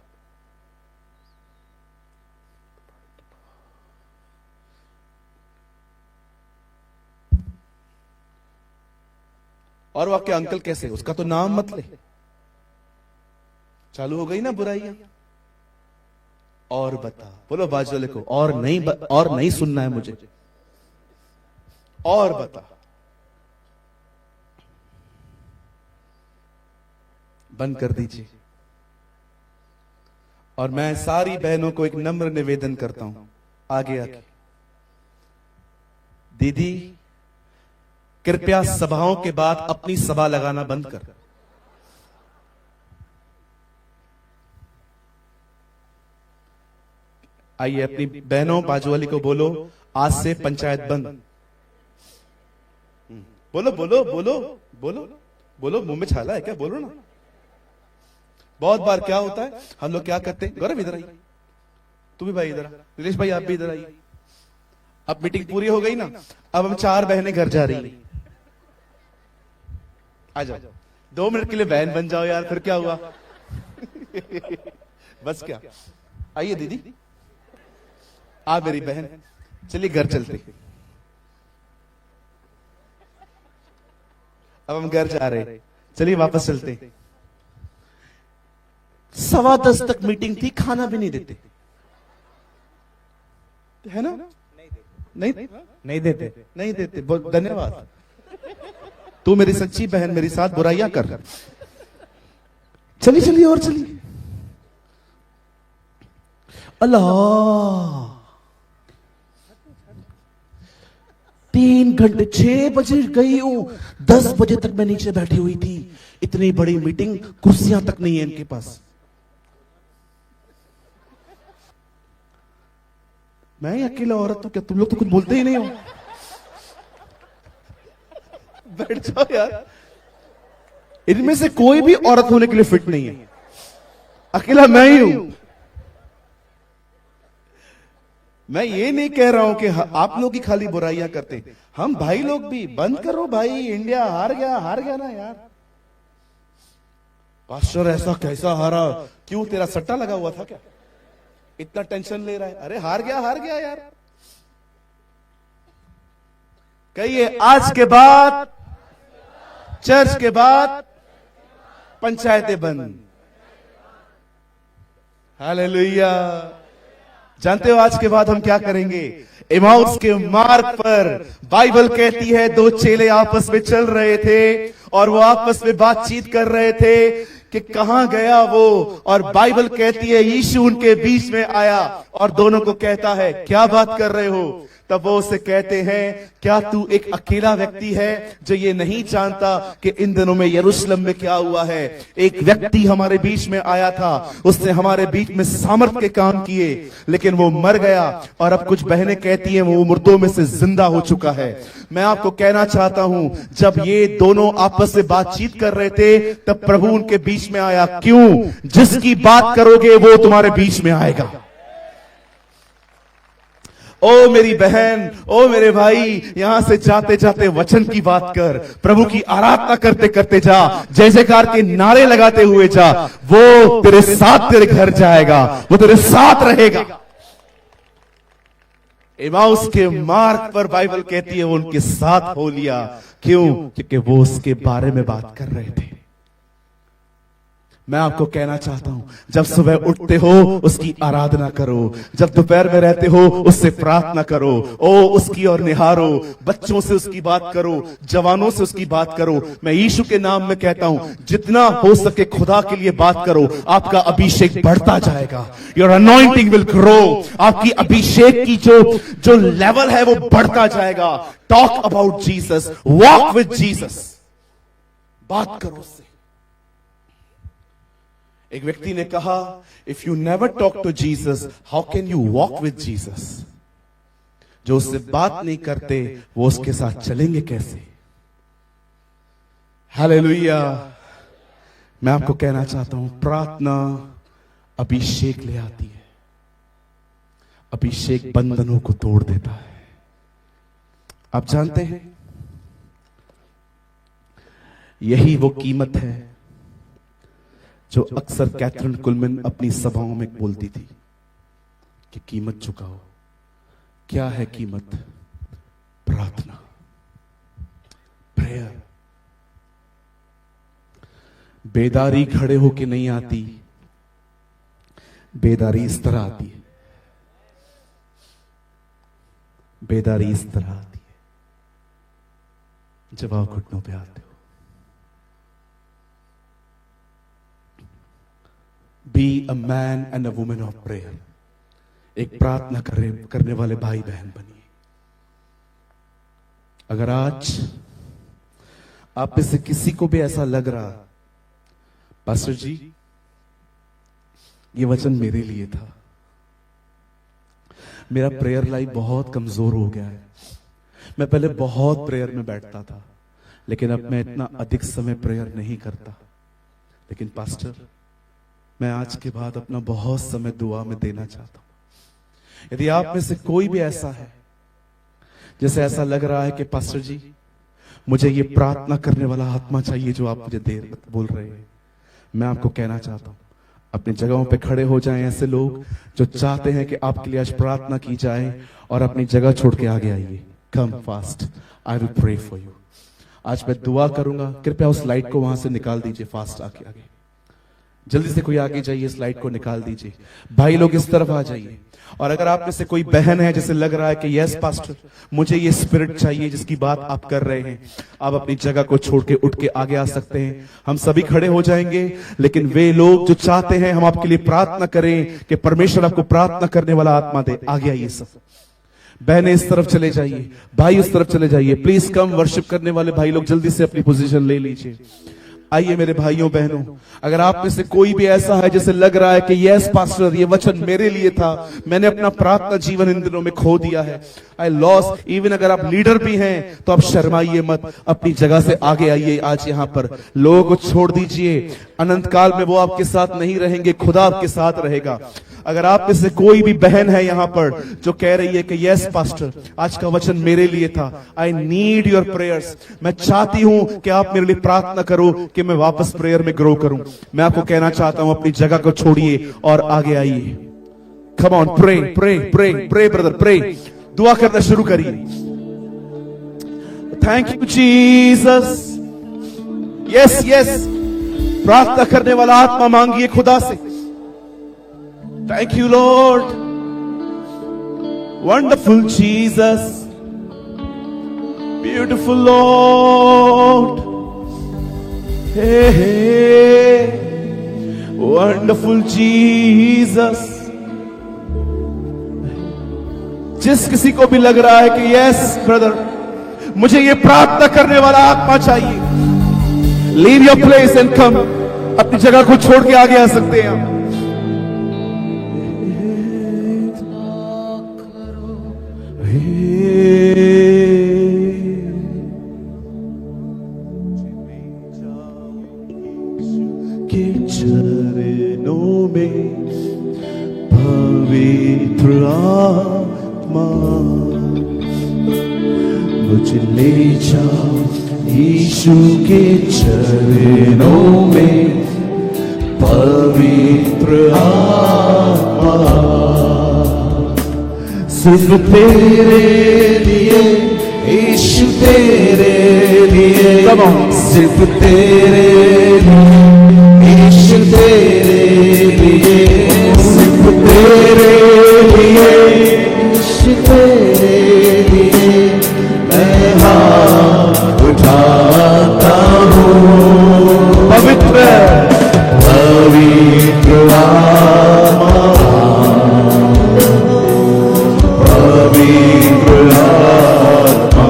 और वो आपके अंकल कैसे, उसका तो नाम मत ले। चालू हो गई ना बुराइयां। और बता, बोलो बाजू वाले को, और नहीं सुनना है मुझे, और बता। बंद कर दीजिए। और मैं सारी बहनों को एक नम्र निवेदन करता हूं, आगे आके, दीदी कृपया सभाओं के बाद अपनी सभा लगाना बंद कर। आइए अपनी बहनों बाजू वाली को बोलो आज से पंचायत बंद। बोलो बोलो बोलो बोलो बोलो, मुंह में छाला है क्या? बोलो ना। बहुत बार क्या होता है, हम लोग क्या करते हैं, गौरव इधर आइए, तू भी भाई इधर आ, नीलेश भाई आप भी इधर आइए। अब मीटिंग पूरी हो गई ना, अब हम 4 बहनें घर जा रही हैं। आ जाओ, 2 मिनट के लिए बहन बन जाओ यार, फिर क्या हुआ? बस क्या, आइए दीदी, आ मेरी बहन, चलिए घर चलते। अब हम घर जा रहे, चलिए वापस चलते। 10:15 तक मीटिंग थी, खाना भी नहीं देते, है ना? नहीं देते। बहुत धन्यवाद, तू मेरी सच्ची बहन, मेरी साथ बुराइयां कर। चलिए और चलिए। अल्लाह, 3 घंटे, 6 बजे गई हूं, 10 बजे तक मैं नीचे बैठी हुई थी। इतनी बड़ी मीटिंग, कुर्सियां तक नहीं है इनके पास। मैं ही अकेला औरत हूं क्या? तुम लोग तो कुछ बोलते ही नहीं हो। बैठ जाओ यार, इनमें से कोई भी औरत होने के लिए फिट नहीं है, अकेला मैं ही हूं। मैं ये नहीं कह रहा हूं कि आप लोग ही खाली बुराइयां करते, हम भाई लोग भी बंद करो भाई। इंडिया हार गया ना यार। पास्टर ऐसा कैसा हारा? क्यों, तेरा सट्टा लगा हुआ था क्या? इतना टेंशन ले रहा है? अरे हार गया यार। कहिए आज के बाद, चर्च के बाद पंचायतें बंद। हालेलुया। जानते हो आज के बाद हम क्या करेंगे? इमाउस के मार्ग पर बाइबल कहती है दो चेले आपस में चल रहे थे और वो आपस में बातचीत कर रहे थे कि कहां गया वो, और बाइबल कहती है यीशु उनके बीच में आया और दोनों को कहता है क्या बात कर रहे हो? तब वो उसे कहते हैं क्या तू एक अकेला व्यक्ति है जो ये नहीं जानता कि इन दिनों में यरूशलेम में क्या हुआ है? एक व्यक्ति हमारे बीच में आया था, उसने हमारे बीच में सामर्थ के काम किए, लेकिन वो मर गया और अब कुछ बहनें कहती हैं वो मुर्दों में से जिंदा हो चुका है। मैं आपको कहना चाहता हूं, जब ये दोनों आपस में बातचीत कर रहे थे तब प्रभु उनके बीच में आया। क्यों? जिसकी बात करोगे वो तुम्हारे बीच में आएगा। ओ मेरी बहन, ओ मेरे भाई, यहां से जाते जाते वचन की बात कर, प्रभु की आराधना करते करते जा, जय जयकार के नारे लगाते हुए जा। वो तेरे साथ तेरे घर जाएगा, वो तेरे साथ रहेगा। इमाउस के मार्ग पर बाइबल कहती है वो उनके साथ हो लिया। क्यों? क्योंकि वो उसके बारे में बात कर रहे थे। मैं आपको कहना चाहता हूं, जब सुबह उठते हो उसकी आराधना करो, जब दोपहर में रहते हो उससे प्रार्थना करो, ओ उसकी और निहारो, बच्चों से उसकी बात करो, जवानों से उसकी बात करो। मैं यीशु के नाम में कहता हूं, जितना हो सके खुदा के लिए बात करो, आपका अभिषेक बढ़ता जाएगा। Your anointing will grow. आपकी अभिषेक की जो लेवल है वो बढ़ता जाएगा। Talk about Jesus, walk with Jesus, बात करो उससे। एक व्यक्ति ने कहा, if you never talk to Jesus, how can you walk with Jesus? जो उससे बात नहीं करते वो उसके साथ चलेंगे कैसे? हालेलुया। मैं आपको कहना चाहता हूं, प्रार्थना अभिषेक ले आती है। अभिषेक बंधनों को तोड़ देता है। आप जानते हैं यही वो कीमत है जो अक्सर कैथरीन कुलमैन अपनी सभाओं में बोलती थी कि कीमत चुकाओ। क्या है कीमत? प्रार्थना, प्रेयर। बेदारी खड़े होके नहीं आती, बेदारी इस तरह आती है। बेदारी इस तरह आती है जब आप घुटनों पे आते हो। Be a man and a woman of prayer. एक प्रार्थना करने वाले भाई बहन बनिए। अगर आज आप में से किसी को भी ऐसा लग रहा, पास्टर जी ये वचन मेरे लिए था, मेरा प्रेयर लाइफ बहुत कमजोर हो गया है, मैं पहले बहुत प्रेयर में बैठता था लेकिन अब मैं इतना अधिक समय प्रेयर नहीं करता, लेकिन पास्टर मैं आज के बाद अपना बहुत समय दुआ में देना चाहता हूं। यदि आप में से कोई भी ऐसा है जैसे ऐसा लग रहा है कि पास्टर जी मुझे ये प्रार्थना करने वाला आत्मा चाहिए जो आप मुझे देर बोल रहे हैं, मैं आपको कहना चाहता हूं अपनी जगहों पे खड़े हो जाएं ऐसे लोग जो चाहते हैं कि आपके लिए आज प्रार्थना की जाए, और अपनी जगह छोड़ के आगे आइए। Come fast, I will pray for you. आज मैं दुआ करूंगा, कृपया उस लाइट को वहां से निकाल दीजिए। फास्ट आगे आगे जल्दी से कोई आगे जाइए, इस लाइट को निकाल दीजिए। भाई लोग इस तरफ आ जाइए। और अगर आप में से कोई बहन है जिसे लग रहा है कि यस पास्टर मुझे ये स्पिरिट चाहिए जिसकी बात आप कर रहे हैं, आप अपनी जगह को छोड़ के उठ के आगे आ सकते हैं। हम सभी खड़े हो जाएंगे, लेकिन वे लोग जो चाहते हैं हम आपके लिए प्रार्थना करें कि परमेश्वर आपको प्रार्थना करने वाला आत्मा दे, आगे आइए सब। बहनें इस तरफ चले जाइए, भाई उस तरफ चले जाइए। Please come. वर्शिप करने वाले भाई लोग जल्दी से अपनी पोजीशन ले लीजिए। आइए मेरे भाइयों बहनों, अगर आप में से कोई भी ऐसा है जैसे लग रहा है कि यस पास्टर ये वचन मेरे लिए था, मैंने अपना प्रार्थना जीवन इन दिनों में खो दिया है, आई लॉस, इवन अगर आप लीडर भी हैं तो आप शर्माइए मत, अपनी जगह से आगे आइए। आज यहाँ पर लोगों को छोड़ दीजिए, अनंत काल में वो आपके साथ नहीं रहेंगे, खुदा आपके साथ रहेगा। अगर आप में से कोई भी बहन है यहाँ पर जो कह रही है कि यस पास्टर आज का वचन मेरे लिए था, आई नीड योर प्रेयर्स, मैं चाहती हूं कि आप मेरे लिए प्रार्थना करो कि मैं वापस प्रेयर में ग्रो करूं, मैं आपको कहना चाहता हूं अपनी जगह को छोड़िए और आगे आइए। Come on, pray pray pray pray brother, pray, दुआ करना शुरू करिए। Thank you Jesus. Yes yes, प्रार्थना करने वाला आत्मा मांगिए खुदा से। Thank you, Lord. Wonderful Jesus. Beautiful Lord. Hey, hey. Wonderful Jesus. जिस किसी को भी लग रहा है कि यस ब्रदर मुझे ये प्रार्थना करने वाला आत्मा चाहिए, leave your place and come, अपनी जगह को छोड़ के आगे आ सकते हैं आप। के चरणों में पवित्र आत्मा मुझे ले जाओ, यीशु के चरणों में पवित्र आत्मा, सिर्फ तेरे लिए यीशु, तेरे लिए, सिर्फ तेरे लिए यीशु, तेरे लिए, सिर्फ तेरे लिए यीशु, तेरे लिए मैं हाथ उठाता हूँ। पवित्र पवित्र आत्मा, पवित्र आत्मा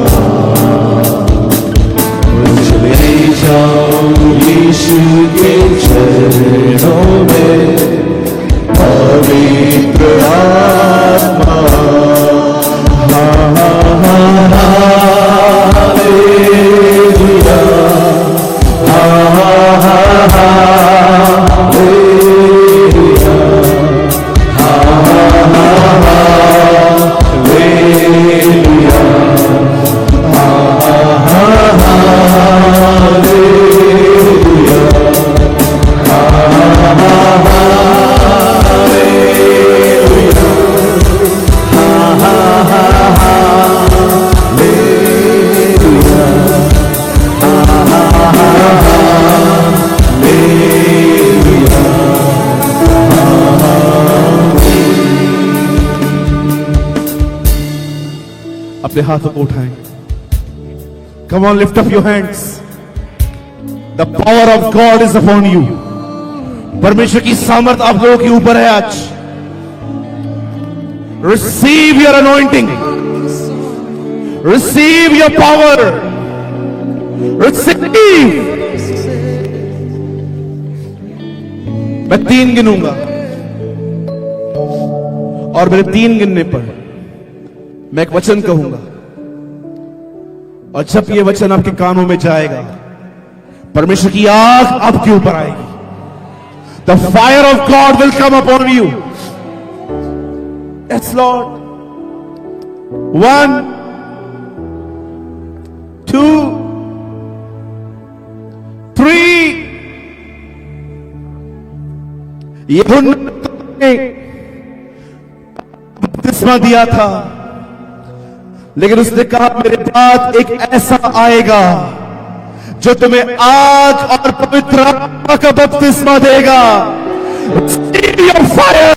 मुझे ले जाओ, यीशु के चरणों में पवित्र आत्मा, हालेलुया, अपने हाथों को उठाएं। Come on, lift up your hands. The power of God is upon you. परमेश्वर की सामर्थ आप लोगों के ऊपर है आज। Receive your anointing. Receive your power. Receive. मैं 3 गिनूंगा और मेरे 3 गिनने पर मैं एक वचन कहूंगा, और जब ये वचन आपके कानों में जाएगा परमेश्वर की आग आपके ऊपर आएगी। The fire of God will come upon you. Yes, Lord. 1, 2, 3. यूहन्ना ने बपतिस्मा दिया था, लेकिन उसने कहा मेरे बाद एक ऐसा आएगा जो तुम्हें आग और पवित्र आत्मा का बपतिस्मा देगा। Receive your fire.